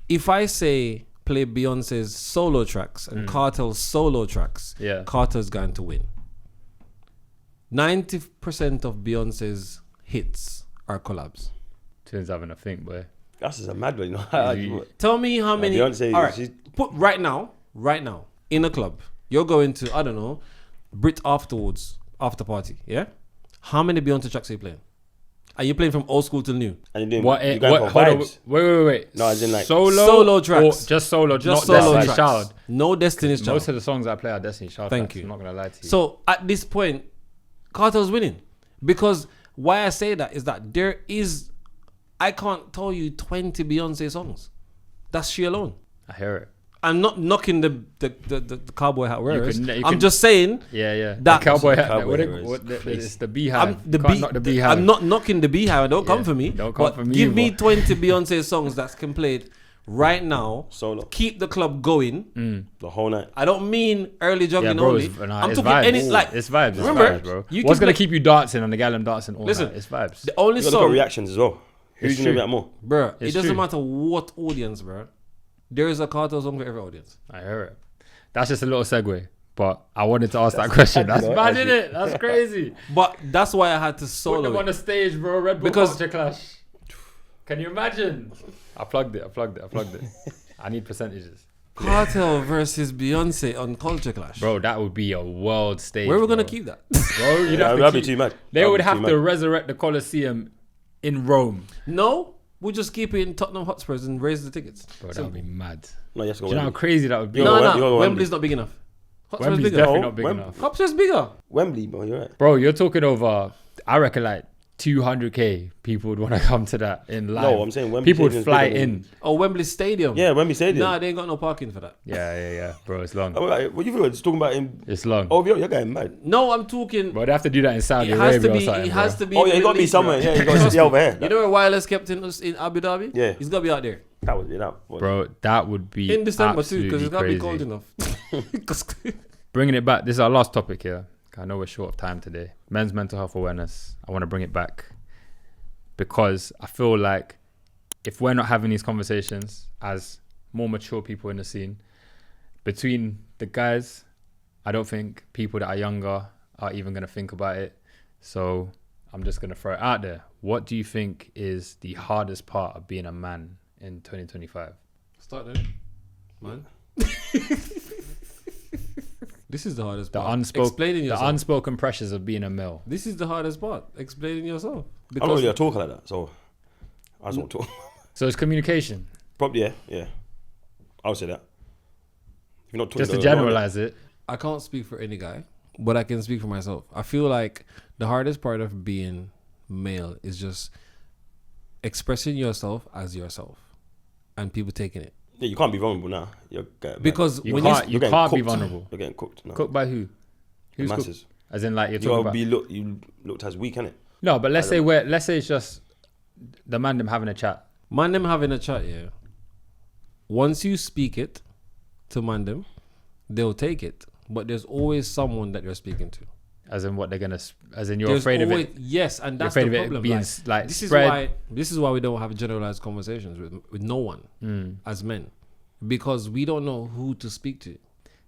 [SPEAKER 2] if I say play Beyonce's solo tracks and Cartel's solo tracks,
[SPEAKER 1] Yeah.
[SPEAKER 2] Cartel's going to win. 90% of Beyonce's hits are collabs.
[SPEAKER 1] Twins having a think, boy.
[SPEAKER 3] That's just a mad one.
[SPEAKER 2] Tell me how many.
[SPEAKER 3] Beyonce,
[SPEAKER 2] all right,
[SPEAKER 3] she's-
[SPEAKER 2] put right now, in a club, you're going to, I don't know, Brit afterwards, after party, yeah? How many Beyonce tracks are you playing? Are you playing from old school till new?
[SPEAKER 3] And you're doing,
[SPEAKER 1] What?
[SPEAKER 3] you're going for
[SPEAKER 1] Hold on.
[SPEAKER 3] vibes.
[SPEAKER 1] Wait.
[SPEAKER 3] No, as in like-
[SPEAKER 1] solo
[SPEAKER 2] tracks.
[SPEAKER 1] Or just solo.
[SPEAKER 2] Just
[SPEAKER 1] not
[SPEAKER 2] solo
[SPEAKER 1] Destiny's
[SPEAKER 2] tracks.
[SPEAKER 1] Child.
[SPEAKER 2] No Destiny's Child.
[SPEAKER 1] Most of the songs I play are Destiny's Child.
[SPEAKER 2] Thank
[SPEAKER 1] tracks,
[SPEAKER 2] you.
[SPEAKER 1] I'm not gonna lie to you.
[SPEAKER 2] So at this point, Cartel's winning. Because why I say that is that I can't tell you 20 Beyonce songs. That's she alone.
[SPEAKER 1] I hear it.
[SPEAKER 2] I'm not knocking the cowboy hat wearers.
[SPEAKER 1] you
[SPEAKER 2] I'm
[SPEAKER 1] can-
[SPEAKER 2] just saying
[SPEAKER 1] Yeah.
[SPEAKER 2] That-
[SPEAKER 1] the cowboy hat.
[SPEAKER 3] Cowboy
[SPEAKER 1] What
[SPEAKER 3] hat is
[SPEAKER 1] it's the beehive.
[SPEAKER 2] I'm the
[SPEAKER 1] You can't
[SPEAKER 2] bee-
[SPEAKER 1] knock the beehive.
[SPEAKER 2] I'm not knocking the beehive. Don't come
[SPEAKER 1] Yeah,
[SPEAKER 2] for me.
[SPEAKER 1] don't come
[SPEAKER 2] but
[SPEAKER 1] for me
[SPEAKER 2] give me
[SPEAKER 1] either.
[SPEAKER 2] 20 Beyonce songs that can played right now.
[SPEAKER 3] Solo.
[SPEAKER 2] Keep the club going.
[SPEAKER 3] The whole night.
[SPEAKER 2] I don't mean early
[SPEAKER 1] Yeah,
[SPEAKER 2] jogging
[SPEAKER 1] bro.
[SPEAKER 2] only.
[SPEAKER 1] It's
[SPEAKER 2] I'm
[SPEAKER 1] it's
[SPEAKER 2] talking
[SPEAKER 1] vibes.
[SPEAKER 2] any like.
[SPEAKER 1] It's vibes.
[SPEAKER 2] remember,
[SPEAKER 1] it's vibes, bro.
[SPEAKER 2] you
[SPEAKER 1] What's
[SPEAKER 2] can
[SPEAKER 1] gonna
[SPEAKER 2] play-
[SPEAKER 1] keep you dancing on the gallon dancing all
[SPEAKER 2] Listen,
[SPEAKER 1] night? It's vibes.
[SPEAKER 2] The only
[SPEAKER 3] You got to look at
[SPEAKER 2] song,
[SPEAKER 3] reactions as well. Who's
[SPEAKER 1] It's
[SPEAKER 3] going to
[SPEAKER 1] true.
[SPEAKER 3] react more?
[SPEAKER 2] bro. It
[SPEAKER 1] It's
[SPEAKER 2] doesn't
[SPEAKER 1] true.
[SPEAKER 2] matter what audience, bro. There is a Cartel song for every audience.
[SPEAKER 1] I hear it. That's just a little segue, but I wanted to ask that question. That's
[SPEAKER 3] mad,
[SPEAKER 1] mad,
[SPEAKER 3] actually.
[SPEAKER 1] innit? That's crazy.
[SPEAKER 2] But that's why I had to
[SPEAKER 1] Put
[SPEAKER 2] solo
[SPEAKER 1] them on
[SPEAKER 2] it.
[SPEAKER 1] the stage, bro. Red Bull
[SPEAKER 2] Because-
[SPEAKER 1] Culture Clash. Can you imagine? I plugged it. I need percentages.
[SPEAKER 2] Cartel versus Beyonce on Culture Clash.
[SPEAKER 1] Bro, that would be a world stage.
[SPEAKER 2] Where are we
[SPEAKER 1] bro.
[SPEAKER 2] gonna keep that?
[SPEAKER 1] Bro, you'd
[SPEAKER 3] Yeah,
[SPEAKER 1] have to
[SPEAKER 3] that'd be
[SPEAKER 1] keep-
[SPEAKER 3] too mad.
[SPEAKER 1] They
[SPEAKER 3] That'd
[SPEAKER 1] would
[SPEAKER 3] be
[SPEAKER 1] have
[SPEAKER 3] too
[SPEAKER 1] to
[SPEAKER 3] mad.
[SPEAKER 1] resurrect the Colosseum in Rome.
[SPEAKER 2] No, we'll just keep it in Tottenham Hotspurs and raise the tickets.
[SPEAKER 1] Bro, that
[SPEAKER 2] Simple.
[SPEAKER 1] would be mad.
[SPEAKER 3] No, yes, go
[SPEAKER 1] Do you know how
[SPEAKER 3] Wembley.
[SPEAKER 1] crazy that would be?
[SPEAKER 3] Yo,
[SPEAKER 2] No,
[SPEAKER 3] Wem-
[SPEAKER 2] no,
[SPEAKER 3] you go
[SPEAKER 2] Wembley's
[SPEAKER 3] Wembley.
[SPEAKER 2] not big enough. Hotspur's
[SPEAKER 1] Wembley's
[SPEAKER 2] bigger.
[SPEAKER 1] definitely
[SPEAKER 3] No,
[SPEAKER 1] not big
[SPEAKER 3] Wem-
[SPEAKER 1] enough.
[SPEAKER 2] Hotspur's bigger.
[SPEAKER 3] Wembley, bro, you're right.
[SPEAKER 1] Bro, you're talking over, I reckon like 200k people would want to come to that in live.
[SPEAKER 3] No, I'm saying Wembley
[SPEAKER 1] people would
[SPEAKER 3] Stadium's
[SPEAKER 1] fly
[SPEAKER 3] bigger than-
[SPEAKER 1] in.
[SPEAKER 2] Oh, Wembley Stadium.
[SPEAKER 3] Yeah, Wembley Stadium.
[SPEAKER 2] Nah, they ain't got no parking for that.
[SPEAKER 1] Yeah. Bro, it's long.
[SPEAKER 3] What you feel just talking about in?
[SPEAKER 1] It's long.
[SPEAKER 3] Oh, you're going mad.
[SPEAKER 2] No, I'm talking.
[SPEAKER 1] Bro, they have to do that in Saudi
[SPEAKER 2] It has
[SPEAKER 1] Arabia
[SPEAKER 2] to
[SPEAKER 1] or
[SPEAKER 2] be.
[SPEAKER 1] something,
[SPEAKER 2] It has
[SPEAKER 1] bro.
[SPEAKER 2] to be.
[SPEAKER 3] Oh,
[SPEAKER 2] in
[SPEAKER 3] yeah,
[SPEAKER 2] the
[SPEAKER 3] you got to be
[SPEAKER 2] Middle
[SPEAKER 3] somewhere.
[SPEAKER 2] East,
[SPEAKER 3] Yeah,
[SPEAKER 2] bro.
[SPEAKER 3] you got to
[SPEAKER 2] Trust
[SPEAKER 3] see over
[SPEAKER 2] me.
[SPEAKER 3] here.
[SPEAKER 2] You know where Wireless kept in Abu Dhabi?
[SPEAKER 3] Yeah.
[SPEAKER 2] He's got to be out there
[SPEAKER 3] That was it. That was
[SPEAKER 1] Bro, that would be
[SPEAKER 2] in December too, because it's got to be
[SPEAKER 1] absolutely
[SPEAKER 2] cold
[SPEAKER 1] crazy.
[SPEAKER 2] enough.
[SPEAKER 1] Bringing it back, this is our last topic here. I know we're short of time today. Men's mental health awareness. I want to bring it back because I feel like if we're not having these conversations as more mature people in the scene, between the guys, I don't think people that are younger are even going to think about it. So I'm just going to throw it out there. What do you think is the hardest part of being a man in 2025?
[SPEAKER 2] Start then, man. This is the hardest
[SPEAKER 1] The
[SPEAKER 2] part. Explaining
[SPEAKER 1] the
[SPEAKER 2] yourself.
[SPEAKER 1] unspoken pressures of being a male.
[SPEAKER 2] This is the hardest part. Explaining yourself.
[SPEAKER 3] I'm not really a talker like that, so I just won't talk.
[SPEAKER 1] So it's communication.
[SPEAKER 3] Probably, yeah. I would say that. If you're not talking
[SPEAKER 1] Just to generalize it.
[SPEAKER 2] I can't speak for any guy, but I can speak for myself. I feel like the hardest part of being male is just expressing yourself as yourself, and people taking it.
[SPEAKER 3] Yeah, you can't be vulnerable now.
[SPEAKER 2] Because
[SPEAKER 1] You
[SPEAKER 2] when
[SPEAKER 1] can't, you
[SPEAKER 3] getting
[SPEAKER 1] can't be
[SPEAKER 3] cooked.
[SPEAKER 1] vulnerable.
[SPEAKER 3] You're getting cooked now.
[SPEAKER 1] Cooked by who? Who's cooked?
[SPEAKER 3] Masses.
[SPEAKER 1] As in, like, you're talking about...
[SPEAKER 3] You looked as weak, innit?
[SPEAKER 1] No, but let's say it's just the man them having a chat.
[SPEAKER 2] man them having a chat, yeah. Once you speak it to man them, they'll take it. But there's always someone that you're speaking to.
[SPEAKER 1] As in what they're gonna... As in you're
[SPEAKER 2] There's
[SPEAKER 1] afraid
[SPEAKER 2] always,
[SPEAKER 1] of it.
[SPEAKER 2] Yes, and that's
[SPEAKER 1] You're
[SPEAKER 2] the
[SPEAKER 1] afraid of it
[SPEAKER 2] problem.
[SPEAKER 1] being like
[SPEAKER 2] this
[SPEAKER 1] spread.
[SPEAKER 2] is why we don't have generalized conversations with no one as men, because we don't know who to speak to.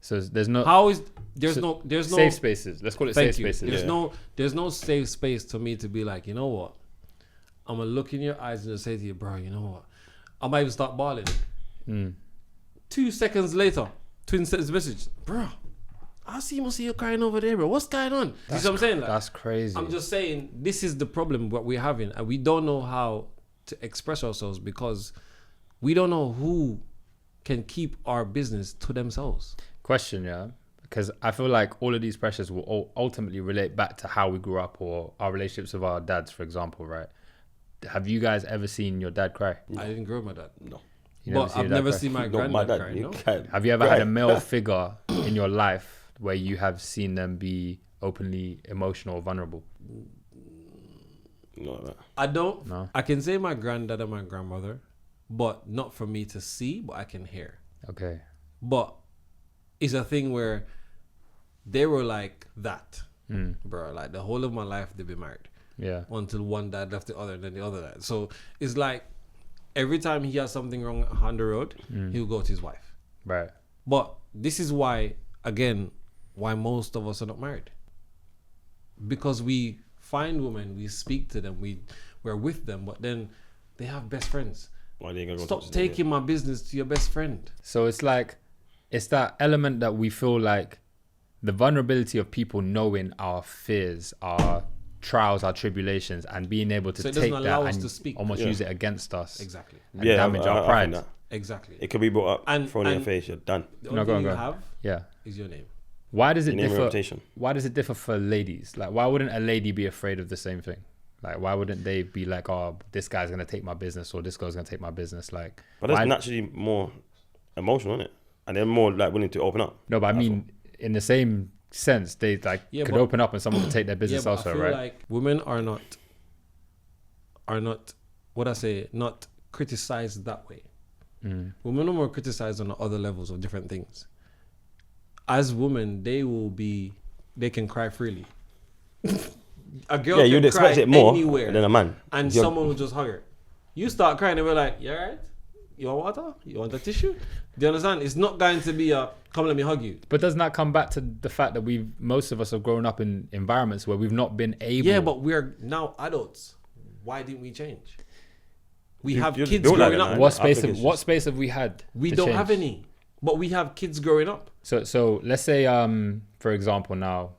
[SPEAKER 1] So there's no...
[SPEAKER 2] There's no
[SPEAKER 1] safe spaces. Let's call it
[SPEAKER 2] Thank
[SPEAKER 1] safe
[SPEAKER 2] you.
[SPEAKER 1] spaces.
[SPEAKER 2] There's no safe space to me to be like, you know what? I'm gonna look in your eyes and just say to you, bro, you know what? I might even start bawling. 2 seconds later, twin sends a message, bro. I see you crying over there, bro. What's going on? You see what I'm saying? Like,
[SPEAKER 1] That's crazy.
[SPEAKER 2] I'm just saying this is the problem what we're having, and we don't know how to express ourselves because we don't know who can keep our business to themselves.
[SPEAKER 1] Question, yeah, because I feel like all of these pressures will ultimately relate back to how we grew up or our relationships with our dads, for example, right? Have you guys ever seen your dad cry?
[SPEAKER 2] I didn't grow up with my dad.
[SPEAKER 3] No.
[SPEAKER 2] But I've never seen my
[SPEAKER 3] No,
[SPEAKER 2] granddad
[SPEAKER 3] my dad.
[SPEAKER 2] cry.
[SPEAKER 3] You
[SPEAKER 2] No?
[SPEAKER 3] can't
[SPEAKER 1] Have you ever
[SPEAKER 3] cry.
[SPEAKER 1] had a male figure in your life where you have seen them be openly emotional or vulnerable?
[SPEAKER 3] No.
[SPEAKER 2] I don't.
[SPEAKER 1] No.
[SPEAKER 2] I can say my granddad and my grandmother, but not for me to see, but I can hear.
[SPEAKER 1] Okay.
[SPEAKER 2] But it's a thing where they were like that, bro. Like the whole of my life, they've been married.
[SPEAKER 1] Yeah.
[SPEAKER 2] Until one dad left the other, and then the other dad. So it's like every time he has something wrong on the road, he'll go to his wife.
[SPEAKER 1] Right.
[SPEAKER 2] But this is why, again, why most of us are not married. Because we find women, we speak to them, we're with them, but then they have best friends.
[SPEAKER 3] Why they gonna go
[SPEAKER 2] Stop
[SPEAKER 3] to-
[SPEAKER 2] taking my business to your best friend.
[SPEAKER 1] So it's like, it's that element that we feel like the vulnerability of people knowing our fears, our trials, our tribulations, and being able to
[SPEAKER 2] So it
[SPEAKER 1] take
[SPEAKER 2] doesn't
[SPEAKER 1] that
[SPEAKER 2] allow us
[SPEAKER 1] and
[SPEAKER 2] to speak.
[SPEAKER 1] almost
[SPEAKER 3] Yeah.
[SPEAKER 1] use it against us.
[SPEAKER 2] Exactly.
[SPEAKER 1] And
[SPEAKER 3] Yeah,
[SPEAKER 1] damage our
[SPEAKER 3] I think
[SPEAKER 1] pride.
[SPEAKER 3] that.
[SPEAKER 2] Exactly.
[SPEAKER 3] It could be brought up,
[SPEAKER 2] And-
[SPEAKER 3] thrown in your
[SPEAKER 2] and-
[SPEAKER 3] face, you're done.
[SPEAKER 2] The
[SPEAKER 1] No,
[SPEAKER 2] only
[SPEAKER 1] go on,
[SPEAKER 2] thing
[SPEAKER 1] go
[SPEAKER 2] you
[SPEAKER 1] on.
[SPEAKER 2] have
[SPEAKER 1] Yeah.
[SPEAKER 2] is your name.
[SPEAKER 1] Why does it
[SPEAKER 3] Your name and
[SPEAKER 1] differ?
[SPEAKER 3] reputation.
[SPEAKER 1] Why does it differ for ladies? Like, why wouldn't a lady be afraid of the same thing? Like, why wouldn't they be like, oh, this guy's gonna take my business or this girl's gonna take my business? Like,
[SPEAKER 3] But that's
[SPEAKER 1] why-
[SPEAKER 3] naturally more emotional, isn't it? And they're more like willing to open up.
[SPEAKER 1] No, but I mean, in the same sense, they like
[SPEAKER 2] Yeah,
[SPEAKER 1] could
[SPEAKER 2] but-
[SPEAKER 1] open up and someone could take their business
[SPEAKER 2] but
[SPEAKER 1] elsewhere,
[SPEAKER 2] I feel
[SPEAKER 1] right?
[SPEAKER 2] like women are not what I say, not criticized that way. Women are more criticized on other levels of different things. As women, they can cry freely. A girl
[SPEAKER 3] Yeah,
[SPEAKER 2] can
[SPEAKER 3] you'd
[SPEAKER 2] cry
[SPEAKER 3] expect it more
[SPEAKER 2] anywhere,
[SPEAKER 3] than a man.
[SPEAKER 2] and
[SPEAKER 3] You're-
[SPEAKER 2] someone will just hug her. You start crying and we're like, you alright? You want water? You want a tissue? Do you understand? It's not going to be a come let me hug you.
[SPEAKER 1] But doesn't that come back to the fact that most of us have grown up in environments where we've not been able?
[SPEAKER 2] Yeah, but we're now adults. Why didn't we change? We have
[SPEAKER 3] you're
[SPEAKER 2] kids
[SPEAKER 3] built like
[SPEAKER 2] growing
[SPEAKER 3] that,
[SPEAKER 2] up.
[SPEAKER 3] man.
[SPEAKER 1] what
[SPEAKER 3] I
[SPEAKER 1] space?
[SPEAKER 3] think it's
[SPEAKER 1] What
[SPEAKER 3] just-
[SPEAKER 1] space have we had?
[SPEAKER 2] We
[SPEAKER 1] to
[SPEAKER 2] don't
[SPEAKER 1] change?
[SPEAKER 2] have any, but we have kids growing up.
[SPEAKER 1] So let's say, for example, now,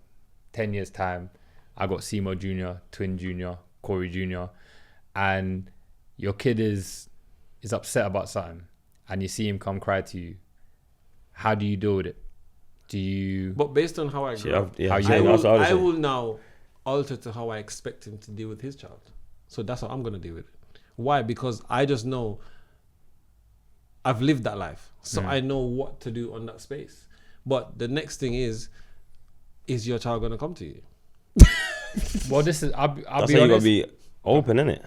[SPEAKER 1] 10 years time, I got Semo Jr., Twin Jr., Corey Jr., and your kid is upset about something, and you see him come cry to you. How do you deal with it? Do you?
[SPEAKER 2] But based on how I grew up,
[SPEAKER 3] Yeah,
[SPEAKER 1] How you-
[SPEAKER 3] same, that's what I was
[SPEAKER 2] I
[SPEAKER 3] saying.
[SPEAKER 2] will now alter to how I expect him to deal with his child. So that's how I'm gonna deal with it. Why? Because I just know I've lived that life, so I know what to do on that space. But the next thing is your child gonna come to you?
[SPEAKER 1] Well, this is. I'll
[SPEAKER 3] That's
[SPEAKER 1] be
[SPEAKER 3] how you gotta
[SPEAKER 1] honest.
[SPEAKER 3] be open, innit?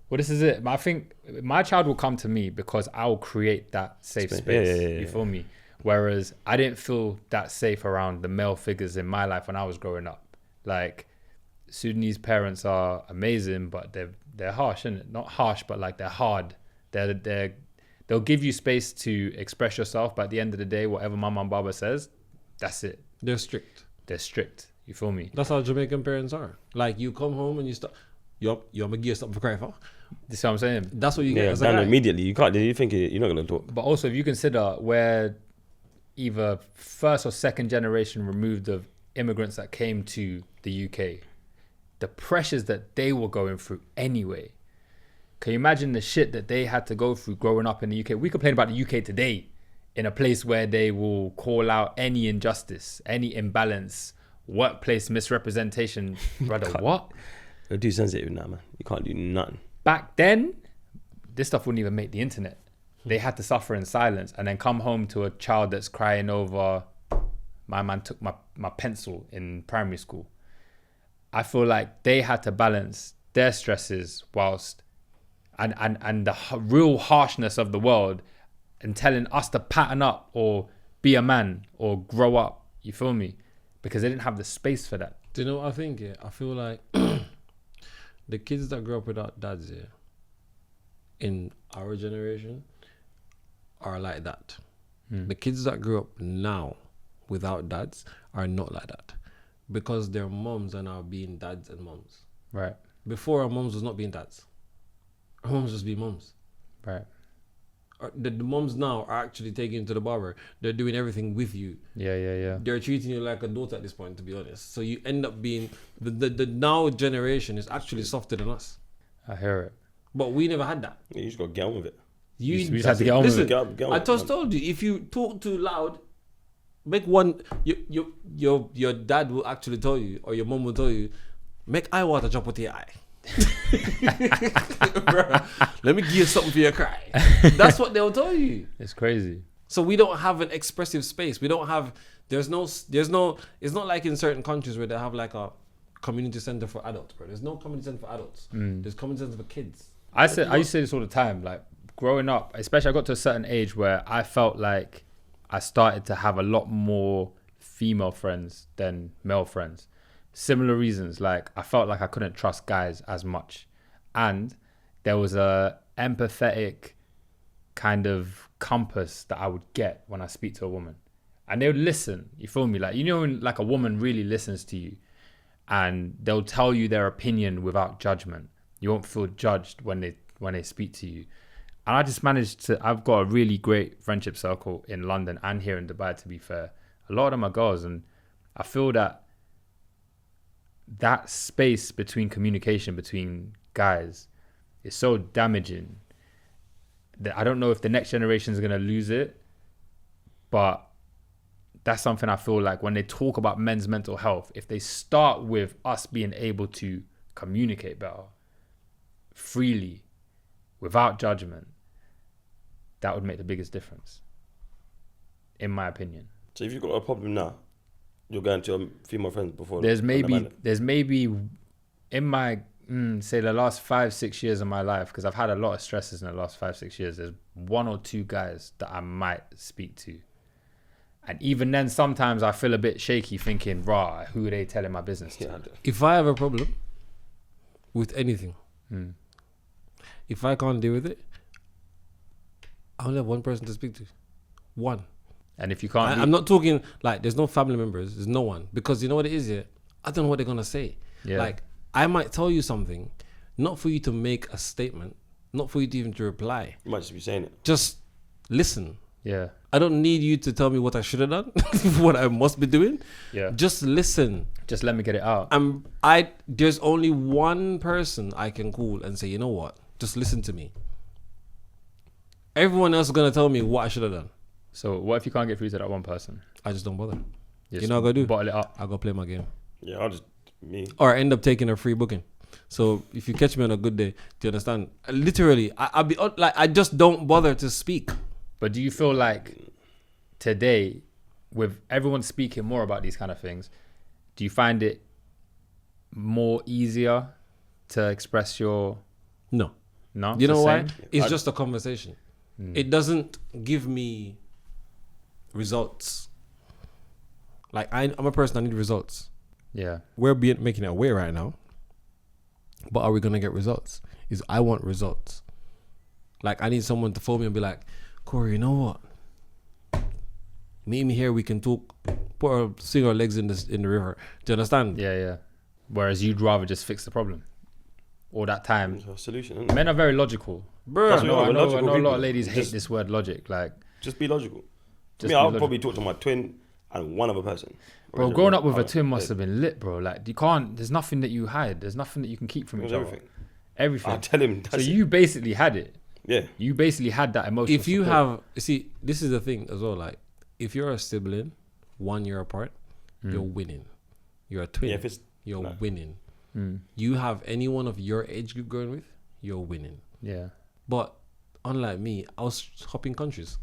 [SPEAKER 1] Well, this is it. I think my child will come to me because I will create that safe
[SPEAKER 3] Space.
[SPEAKER 1] space.
[SPEAKER 3] Yeah.
[SPEAKER 1] You feel me? Whereas I didn't feel that safe around the male figures in my life when I was growing up. Like, Sudanese parents are amazing, but they're harsh, innit? Not harsh, but like they're hard. They'll give you space to express yourself, but at the end of the day, whatever mama and baba says, that's it.
[SPEAKER 2] They're strict.
[SPEAKER 1] They're strict. You feel me?
[SPEAKER 2] That's how Jamaican parents are. Like you come home and you start. You're gonna give something for cry for.
[SPEAKER 1] This is what I'm saying.
[SPEAKER 2] That's what you get
[SPEAKER 3] Yeah,
[SPEAKER 2] as a
[SPEAKER 3] done
[SPEAKER 2] guy.
[SPEAKER 3] immediately. You can't. You think you're not gonna talk?
[SPEAKER 1] But also, if you consider where either first or second generation removed of immigrants that came to the UK, the pressures that they were going through anyway. Can you imagine the shit that they had to go through growing up in the UK? We complain about the UK today in a place where they will call out any injustice, any imbalance, workplace misrepresentation. Brother, what?
[SPEAKER 3] You're too sensitive now, man. You can't do nothing.
[SPEAKER 1] Back then, this stuff wouldn't even make the internet. They had to suffer in silence and then come home to a child that's crying over, my man took my pencil in primary school. I feel like they had to balance their stresses whilst and the real harshness of the world and telling us to pattern up or be a man or grow up. You feel me? Because they didn't have the space for that.
[SPEAKER 2] Do you know what I think? Yeah, I feel like the kids that grew up without dads, yeah, in our generation, are like that. The kids that grew up now without dads are not like that, because their moms are now being dads and moms.
[SPEAKER 1] Right.
[SPEAKER 2] Before, our moms was not being dads. Our moms just being moms.
[SPEAKER 1] Right.
[SPEAKER 2] The moms now are actually taking you to the barber. They're doing everything with you.
[SPEAKER 1] Yeah.
[SPEAKER 2] They're treating you like a daughter at this point, to be honest. So you end up being the now generation is actually softer than us.
[SPEAKER 1] I hear it.
[SPEAKER 2] But we never had that.
[SPEAKER 3] You just got to get on with it.
[SPEAKER 1] We just had to get on with
[SPEAKER 2] listen,
[SPEAKER 3] it. Get on
[SPEAKER 2] I
[SPEAKER 3] with
[SPEAKER 2] just
[SPEAKER 3] it,
[SPEAKER 2] told you, if you talk too loud, make one. Your dad will actually tell you, or your mom will tell you, make eye water drop with your eye. Bruh, let me give you something for your cry. That's what they'll tell you.
[SPEAKER 1] It's crazy.
[SPEAKER 2] So we don't have an expressive space. We don't have. There's no. It's not like in certain countries where they have like a community center for adults, bro. There's no community center for adults. There's community center for kids.
[SPEAKER 1] I used to say this all the time. Like growing up, especially I got to a certain age where I felt like I started to have a lot more female friends than male friends. Similar reasons, like I felt like I couldn't trust guys as much, and there was a empathetic kind of compass that I would get when I speak to a woman, and they would listen. You feel me? Like, you know, when like a woman really listens to you, and they'll tell you their opinion without judgment. You won't feel judged when they speak to you. And I just managed to. I've got a really great friendship circle in London and here in Dubai. To be fair, a lot of them are girls, and I feel that space between communication between guys is so damaging that I don't know if the next generation is going to lose it, but that's something I feel like when they talk about men's mental health, if they start with us being able to communicate better, freely, without judgment, that would make the biggest difference, in my opinion.
[SPEAKER 3] So if you've got a problem now, you're going to your female friends before.
[SPEAKER 1] There's maybe in my say the last 5-6 years of my life, because I've had a lot of stresses in the last 5-6 years, there's 1 or 2 guys that I might speak to, and even then sometimes I feel a bit shaky thinking, rah, who are they telling my business to?
[SPEAKER 3] Yeah,
[SPEAKER 2] If I have a problem with anything, if I can't deal with it, I only have one person to speak to. One.
[SPEAKER 1] And if you can't,
[SPEAKER 2] I'm not talking like there's no family members, there's no one, because you know what it is, yeah? I don't know what they're gonna say.
[SPEAKER 1] Yeah.
[SPEAKER 2] Like I might tell you something, not for you to make a statement, not for you to even to reply.
[SPEAKER 3] you might just be saying it.
[SPEAKER 2] Just listen.
[SPEAKER 1] yeah,
[SPEAKER 2] I don't need you to tell me what I should have done, what I must be doing.
[SPEAKER 1] yeah,
[SPEAKER 2] Just listen.
[SPEAKER 1] just let me get it out.
[SPEAKER 2] There's only one person I can call and say, you know what? Just listen to me. Everyone else is gonna tell me what I should have done.
[SPEAKER 1] So what if you can't get through to that one person?
[SPEAKER 2] I just don't bother.
[SPEAKER 1] Just
[SPEAKER 2] You know what I gotta do?
[SPEAKER 1] bottle it up.
[SPEAKER 2] I'll go play my game.
[SPEAKER 3] Yeah, I'll just me.
[SPEAKER 2] Or I end up taking a free booking. So if you catch me on a good day, do you understand? Literally, I'll be like, I just don't bother to speak.
[SPEAKER 1] But do you feel like today, with everyone speaking more about these kind of things, do you find it more easier to express your
[SPEAKER 2] No.
[SPEAKER 1] no?
[SPEAKER 2] You
[SPEAKER 1] It's
[SPEAKER 2] know
[SPEAKER 1] the
[SPEAKER 2] why?
[SPEAKER 1] same?
[SPEAKER 2] It's just a conversation. It doesn't give me results. Like I'm a person, I need results.
[SPEAKER 1] Yeah,
[SPEAKER 2] We're making it away right now. But are we going to get results? I want results. Like I need someone to phone me and be like, Corey, you know what? Meet me here, we can talk, swing our legs in the river. Do you understand?
[SPEAKER 1] yeah. Whereas you'd rather just fix the problem. all that time.
[SPEAKER 3] It's a solution, isn't it?
[SPEAKER 1] Men are very logical.
[SPEAKER 2] Bro,
[SPEAKER 3] That's
[SPEAKER 1] I
[SPEAKER 3] what
[SPEAKER 1] know,
[SPEAKER 3] we're
[SPEAKER 1] I know,
[SPEAKER 3] logical
[SPEAKER 1] I know a lot
[SPEAKER 3] people.
[SPEAKER 1] of ladies hate
[SPEAKER 3] Just-
[SPEAKER 1] this word logic. Like,
[SPEAKER 3] Just be logical.
[SPEAKER 1] just
[SPEAKER 3] I'll
[SPEAKER 1] be
[SPEAKER 3] probably talk to my twin and one other person.
[SPEAKER 1] bro, growing up with a twin must have been lit, bro. Like, you can't. There's nothing that you hide. There's nothing that you can keep from each other.
[SPEAKER 3] Everything.
[SPEAKER 1] Everything.
[SPEAKER 3] I'll tell him.
[SPEAKER 1] So
[SPEAKER 3] That's it.
[SPEAKER 1] you basically had it.
[SPEAKER 3] Yeah.
[SPEAKER 1] You basically had that emotional.
[SPEAKER 2] if you
[SPEAKER 1] support.
[SPEAKER 2] have, see, this is the thing as well. Like, if you're a sibling, 1 year apart, you're winning. You're a twin.
[SPEAKER 3] Yeah, if it's
[SPEAKER 2] You're
[SPEAKER 3] like-
[SPEAKER 2] winning. You have anyone of your age group going with, you're winning.
[SPEAKER 1] yeah,
[SPEAKER 2] But unlike me, I was hopping countries.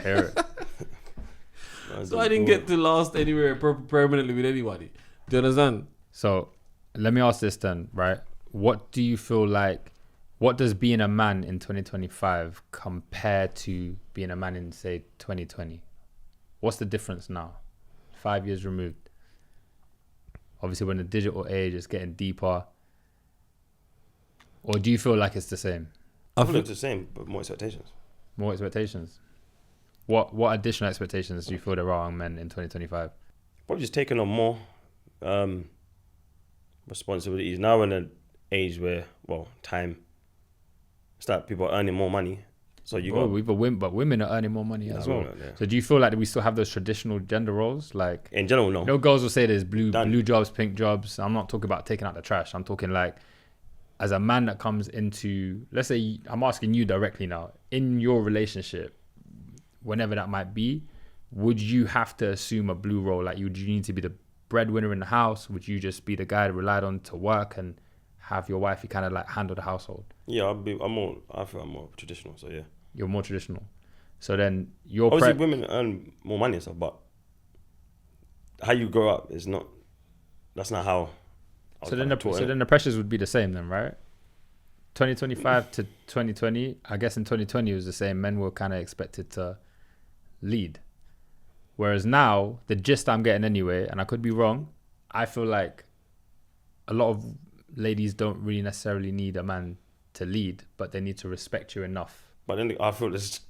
[SPEAKER 1] hear it.
[SPEAKER 2] So I didn't get to last anywhere permanently with anybody. Do you understand?
[SPEAKER 1] So let me ask this then, right? What do you feel like? What does being a man in 2025 compare to being a man in, say, 2020? What's the difference now? 5 years removed. Obviously, we're in the digital age, it's getting deeper. Or do you feel like it's the same?
[SPEAKER 3] I feel it's the same, but more expectations.
[SPEAKER 1] More expectations? What additional expectations do you feel there are on men in 2025?
[SPEAKER 3] Probably just taking on more responsibilities. Now we're in an age where, well, time, it's like people are earning more money. So you
[SPEAKER 1] Bro,
[SPEAKER 3] got...
[SPEAKER 1] but women are earning more money as well.
[SPEAKER 3] women are, yeah.
[SPEAKER 1] So do you feel like we still have those traditional gender roles? Like,
[SPEAKER 3] In general, no.
[SPEAKER 1] no girls will say there's blue
[SPEAKER 3] Done.
[SPEAKER 1] jobs, pink jobs. I'm not talking about taking out the trash. I'm talking like, as a man that comes into, let's say, I'm asking you directly now, in your relationship, whenever that might be, would you have to assume a blue role? Like, would you need to be the breadwinner in the house? Would you just be the guy that relied on to work and have your wifey kind of like handle the household?
[SPEAKER 3] Yeah, I feel I'm more traditional, so yeah.
[SPEAKER 1] You're more traditional. So then your
[SPEAKER 3] Obviously, women earn more money and stuff, but how you grow up is not, that's not how...
[SPEAKER 1] so then the pressures would be the same then, right? 2025 to 2020, I guess in 2020 it was the same. Men were kind of expected to lead. Whereas now, the gist I'm getting anyway, and I could be wrong, I feel like a lot of ladies don't really necessarily need a man to lead, but they need to respect you enough.
[SPEAKER 3] But then I feel this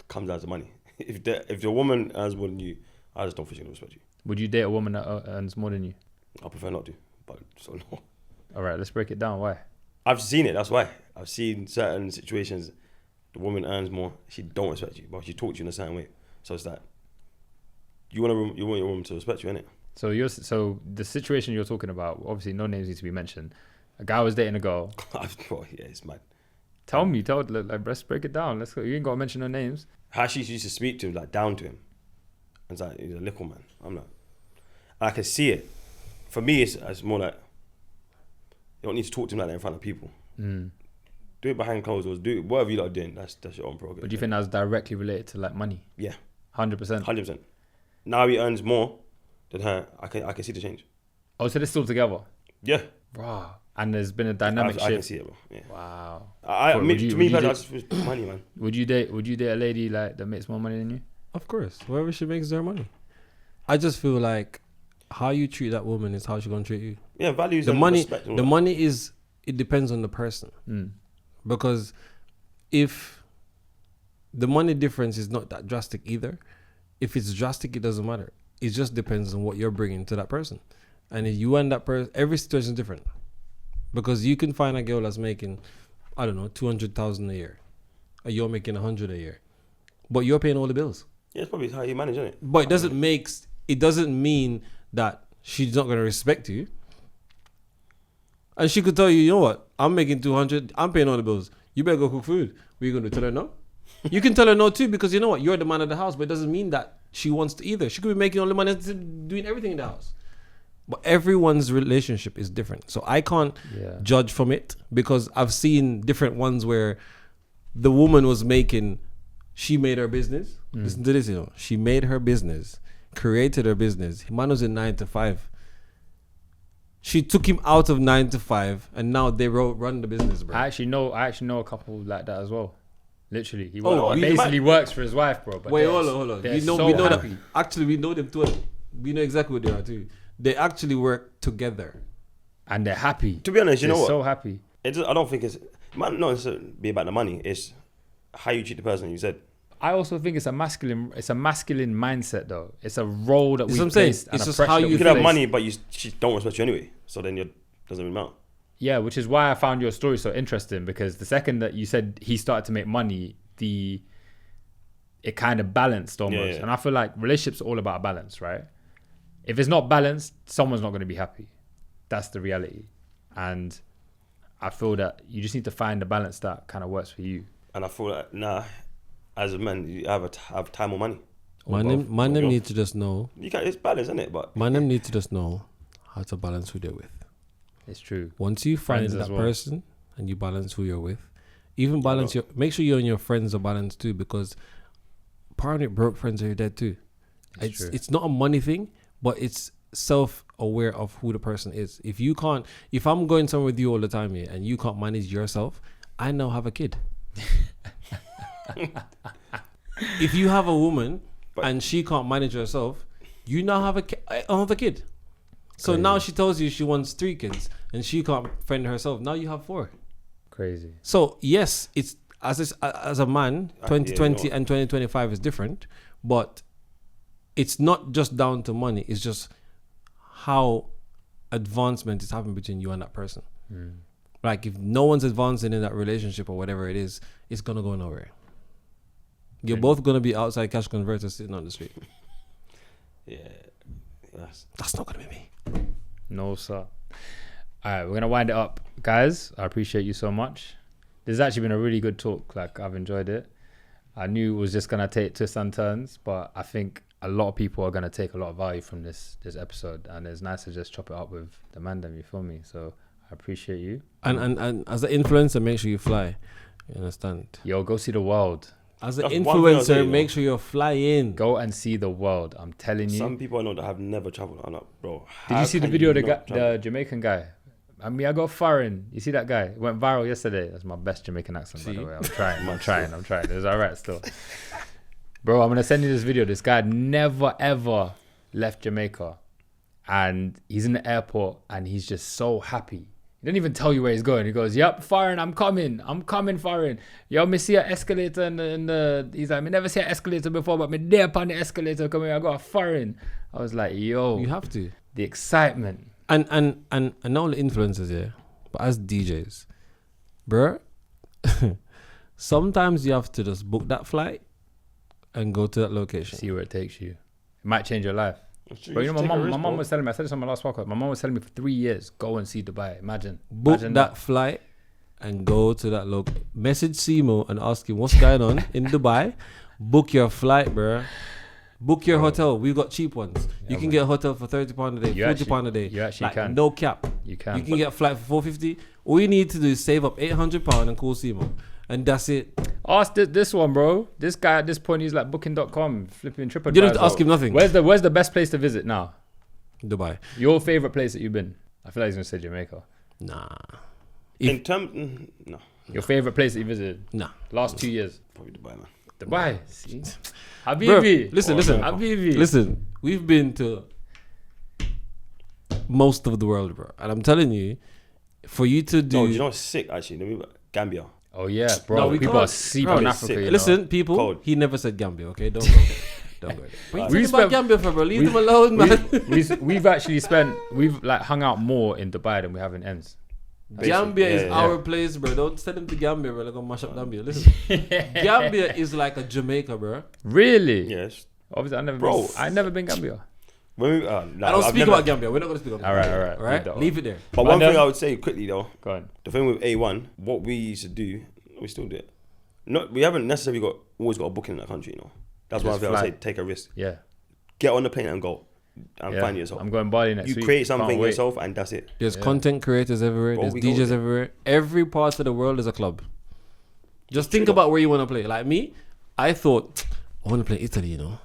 [SPEAKER 3] comes down to money. If the woman earns more than you, I just don't think she's going to respect you.
[SPEAKER 1] Would you date a woman that earns more than you?
[SPEAKER 3] I prefer not to, but so no.
[SPEAKER 1] All right, let's break it down. Why?
[SPEAKER 3] I've seen it, that's why. I've seen certain situations, the woman earns more, she don't respect you, but she talks to you in a certain way. So it's like, you want your woman to respect you, innit?
[SPEAKER 1] So the situation you're talking about, obviously no names need to be mentioned. A guy was dating a girl.
[SPEAKER 3] Bro, yeah, it's mad.
[SPEAKER 1] Let's break it down. Let's go. You ain't got to mention no names.
[SPEAKER 3] How she used to speak to him, like down to him. It's like, he's a little man. I'm like, I can see it. For me, it's more like, you don't need to talk to him like that in front of people. Do it behind closed doors. Do it, whatever you lot are doing, that's your own prerogative.
[SPEAKER 1] But do you think that's directly related to like money?
[SPEAKER 3] Yeah.
[SPEAKER 1] 100%.
[SPEAKER 3] 100%. Now he earns more than her. I can see the change.
[SPEAKER 1] Oh, so they're still together?
[SPEAKER 3] Yeah.
[SPEAKER 1] Wow. And there's been a dynamic shift.
[SPEAKER 3] I can see it, bro. Yeah.
[SPEAKER 1] Wow.
[SPEAKER 3] To me, I just feel money, man.
[SPEAKER 1] Would you date a lady like that makes more money than you?
[SPEAKER 2] Of course. Whoever she makes their money. I just feel like how you treat that woman is how she's going to treat you.
[SPEAKER 3] Yeah, values
[SPEAKER 2] The
[SPEAKER 3] and
[SPEAKER 2] money,
[SPEAKER 3] respect. and
[SPEAKER 2] the
[SPEAKER 3] all that.
[SPEAKER 2] money is, it depends on the person. Because if the money difference is not that drastic either, if it's drastic, it doesn't matter. It just depends on what you're bringing to that person. And if you and that person, every situation is different. Because you can find a girl that's making, I don't know, 200,000 a year. And you're making 100 a year. But you're paying all the bills.
[SPEAKER 3] Yeah, it's probably how you manage, isn't it?
[SPEAKER 2] But it doesn't mean that she's not going to respect you. And she could tell you, you know what, I'm making 200, I'm paying all the bills. You better go cook food. What are you going to tell her no? You can tell her no too, because you know what, you're the man of the house, but it doesn't mean that she wants to either. She could be making all the money and doing everything in the house. But everyone's relationship is different. So I can't judge from it, because I've seen different ones where the woman was making, she made her business. Listen to this, you know. She made her business, created her business. Man was in 9 to 5. She took him out of 9 to 5, and now they run the business, bro.
[SPEAKER 1] I actually know a couple like that as well. Literally, he
[SPEAKER 3] he's
[SPEAKER 1] basically
[SPEAKER 3] mad.
[SPEAKER 1] works for his wife, bro. But
[SPEAKER 2] Wait, hold on.
[SPEAKER 1] they're
[SPEAKER 2] We know
[SPEAKER 1] so
[SPEAKER 2] that.
[SPEAKER 1] happy.
[SPEAKER 2] Actually, we know them too. We know exactly what they are too. They actually work together.
[SPEAKER 1] And they're happy.
[SPEAKER 3] To be honest, you
[SPEAKER 1] They're
[SPEAKER 3] know what?
[SPEAKER 1] so happy.
[SPEAKER 3] I don't think it's not necessarily be about the money. It's how you treat the person. You said.
[SPEAKER 1] I also think it's a masculine mindset though. It's a role that
[SPEAKER 2] That's
[SPEAKER 1] we
[SPEAKER 2] what I'm saying.
[SPEAKER 1] place.
[SPEAKER 2] It's
[SPEAKER 1] and a
[SPEAKER 2] just
[SPEAKER 1] pressure
[SPEAKER 2] how
[SPEAKER 1] that
[SPEAKER 2] you
[SPEAKER 3] You
[SPEAKER 1] we
[SPEAKER 3] can have
[SPEAKER 1] place.
[SPEAKER 3] money, but she don't respect you anyway. So then it doesn't really matter.
[SPEAKER 1] Yeah, which is why I found your story so interesting, because the second that you said he started to make money, it kind of balanced almost.
[SPEAKER 3] Yeah.
[SPEAKER 1] And I feel like relationships are all about balance, right? If it's not balanced, someone's not going to be happy. That's the reality. And I feel that you just need to find the balance that kind of works for you.
[SPEAKER 3] And I feel like, as a man, you have time or money.
[SPEAKER 2] Man, them need to just know.
[SPEAKER 3] It's balance, isn't it? But
[SPEAKER 2] Man, them need to just know how to balance who they're with.
[SPEAKER 1] It's true.
[SPEAKER 2] Once you find
[SPEAKER 1] Friends as
[SPEAKER 2] that
[SPEAKER 1] well.
[SPEAKER 2] person and you balance who you're with, even balance make sure you and your friends are balanced too, because apparently broke friends are dead too. It's not a money thing, but it's self-aware of who the person is. If I'm going somewhere with you all the time here and you can't manage yourself, I now have a kid. If you have a woman and she can't manage herself, you now have another kid. So now she tells you she wants 3 kids and she can't fend herself. Now you have 4.
[SPEAKER 1] Crazy.
[SPEAKER 2] So yes, it's as a man, 2020 and 2025 is different, but it's not just down to money. It's just how advancement is happening between you and that person. Like if no one's advancing in that relationship or whatever it is, it's gonna go nowhere. You're both gonna be outside cash converters sitting on the street.
[SPEAKER 3] yeah,
[SPEAKER 2] That's not gonna be me.
[SPEAKER 1] No, sir. All right, we're going to wind it up. Guys, I appreciate you so much. This has actually been a really good talk. Like, I've enjoyed it. I knew it was just going to take twists and turns, but I think a lot of people are going to take a lot of value from this episode, and it's nice to just chop it up with the mandem, you feel me? So I appreciate you.
[SPEAKER 2] And as an influencer, make sure you fly. You understand?
[SPEAKER 1] Yo, go see the world.
[SPEAKER 2] As an
[SPEAKER 3] That's one thing I'll say,
[SPEAKER 2] influencer,
[SPEAKER 3] you know.
[SPEAKER 2] make sure you're flying.
[SPEAKER 1] Go and see the world. I'm telling you.
[SPEAKER 3] some people I know that have never traveled. I'm like, bro.
[SPEAKER 1] Did you see the video of the Jamaican guy? I mean, I go foreign. You see that guy? It went viral yesterday. That's my best Jamaican accent, by the way. I'm trying. I'm trying. It was all right still. Bro, I'm going to send you this video. This guy never, ever left Jamaica. And he's in the airport and he's just so happy. He didn't even tell you where he's going. He goes, yep, foreign, I'm coming, foreign. Yo, me see an escalator in the he's like, me never see an escalator before, but me there upon the escalator coming, I got a foreign. I was like, yo.
[SPEAKER 2] You have to.
[SPEAKER 1] The excitement.
[SPEAKER 2] And not only influencers here, but as DJs, bro, sometimes you have to just book that flight and go to that location.
[SPEAKER 1] See where it takes you. It might change your life. But you know, my mom was telling me, I said this on my last podcast, my mom was telling me for 3 years, go and see Dubai. Imagine
[SPEAKER 2] that flight and go to that location. Message Semo and ask him what's going on in Dubai. Book your flight, bro. Book your hotel. We've got cheap ones. You can get a hotel for £30 a day, £40 a day.
[SPEAKER 1] You actually can.
[SPEAKER 2] No cap.
[SPEAKER 1] You can.
[SPEAKER 2] You can get a flight for £450. All you need to do is save up £800 and call Semo. And that's it.
[SPEAKER 1] Ask this one, bro. This guy at this point, he's like booking.com, flipping TripAdvisor.
[SPEAKER 2] You don't have to ask him nothing.
[SPEAKER 1] Where's the best place to visit now?
[SPEAKER 2] Dubai.
[SPEAKER 1] Your favorite place that you've been? I feel like he's gonna say Jamaica.
[SPEAKER 2] Nah.
[SPEAKER 3] No.
[SPEAKER 1] Your favorite place that you visited?
[SPEAKER 2] Nah.
[SPEAKER 1] Last 2 years?
[SPEAKER 3] Probably Dubai, man.
[SPEAKER 1] Dubai. See?
[SPEAKER 2] Bro,
[SPEAKER 1] Habibi.
[SPEAKER 2] listen.
[SPEAKER 1] Habibi.
[SPEAKER 2] Listen, we've been to most of the world, bro. And I'm telling you, for you to do...
[SPEAKER 3] No, you know what's sick, actually? Gambia.
[SPEAKER 1] Oh, yeah, bro.
[SPEAKER 2] No, we
[SPEAKER 1] people
[SPEAKER 2] can't.
[SPEAKER 1] are sleeping
[SPEAKER 2] Bro,
[SPEAKER 1] in
[SPEAKER 3] it's
[SPEAKER 1] Africa,
[SPEAKER 3] sick.
[SPEAKER 1] you know?
[SPEAKER 2] Listen, people,
[SPEAKER 3] Cold.
[SPEAKER 2] he never said Gambia, okay? Don't go there. Don't go there. What are you talking about Gambia for, bro? Leave them alone, man.
[SPEAKER 1] We've actually we've like hung out more in Dubai than we have in Ends.
[SPEAKER 2] Gambia is our place, bro. Don't send them to Gambia, bro. They're gonna mash up Gambia. Listen, Gambia is like a Jamaica, bro.
[SPEAKER 1] Really?
[SPEAKER 3] Yes.
[SPEAKER 1] Obviously,
[SPEAKER 3] Bro.
[SPEAKER 1] I've never been Gambia.
[SPEAKER 3] When we,
[SPEAKER 2] I don't speak about Gambia. We're not gonna speak about Gambia.
[SPEAKER 1] All right.
[SPEAKER 2] Leave it there.
[SPEAKER 3] But one thing I would say quickly, though,
[SPEAKER 1] Go on.
[SPEAKER 3] the thing with A1, what we used to do, we still do it. We haven't necessarily always got a booking in that country, you know. That's why I would say take a risk.
[SPEAKER 1] Yeah.
[SPEAKER 3] Get on the plane and go. And find yourself.
[SPEAKER 1] I'm going Bali next week.
[SPEAKER 3] You create something
[SPEAKER 1] Can't wait.
[SPEAKER 3] yourself and that's it.
[SPEAKER 2] There's content creators everywhere.
[SPEAKER 3] Bro,
[SPEAKER 2] There's
[SPEAKER 3] we go
[SPEAKER 2] DJs
[SPEAKER 3] there.
[SPEAKER 2] everywhere. Every part of the world is a club. Just think about where you want to play. Like me, I thought I want to play Italy. You know,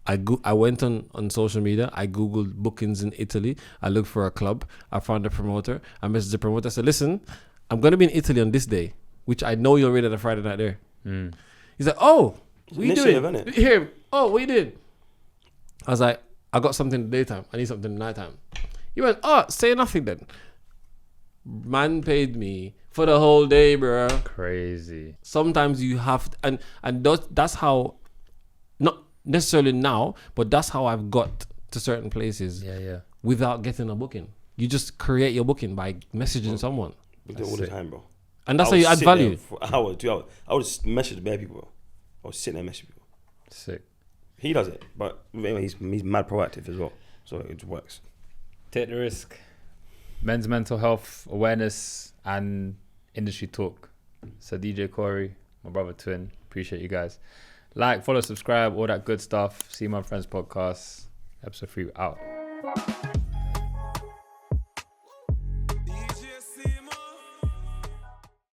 [SPEAKER 2] I went on social media. I googled bookings in Italy. I looked for a club. I found a promoter. I messaged the promoter. I said, "Listen, I'm gonna be in Italy on this day, which I know you're ready the Friday night there." He's like, "Oh, what you
[SPEAKER 3] Initiative,
[SPEAKER 2] doing?
[SPEAKER 3] innit?
[SPEAKER 2] Here, oh, what you doing?" I was like, "I got something in the daytime. I need something in the nighttime." He went, "Oh, say nothing then." Man paid me for the whole day, bro.
[SPEAKER 1] Crazy.
[SPEAKER 2] Sometimes you have and that's how, not necessarily now, but that's how I've got to certain places
[SPEAKER 1] Yeah.
[SPEAKER 2] without getting a booking. You just create your booking by messaging someone.
[SPEAKER 3] We do it all the time, bro.
[SPEAKER 2] And that's how you add value.
[SPEAKER 3] For hours, 2 hours. I would just message bare people, bro. I would sit there and message people.
[SPEAKER 1] Sick.
[SPEAKER 3] He does it, but anyway, he's mad proactive as well. So it works.
[SPEAKER 1] Take the risk. Men's mental health awareness and industry talk. So DJ Corey, my brother twin. Appreciate you guys. Like, follow, subscribe, all that good stuff. See My Friends podcast. Episode 3 out.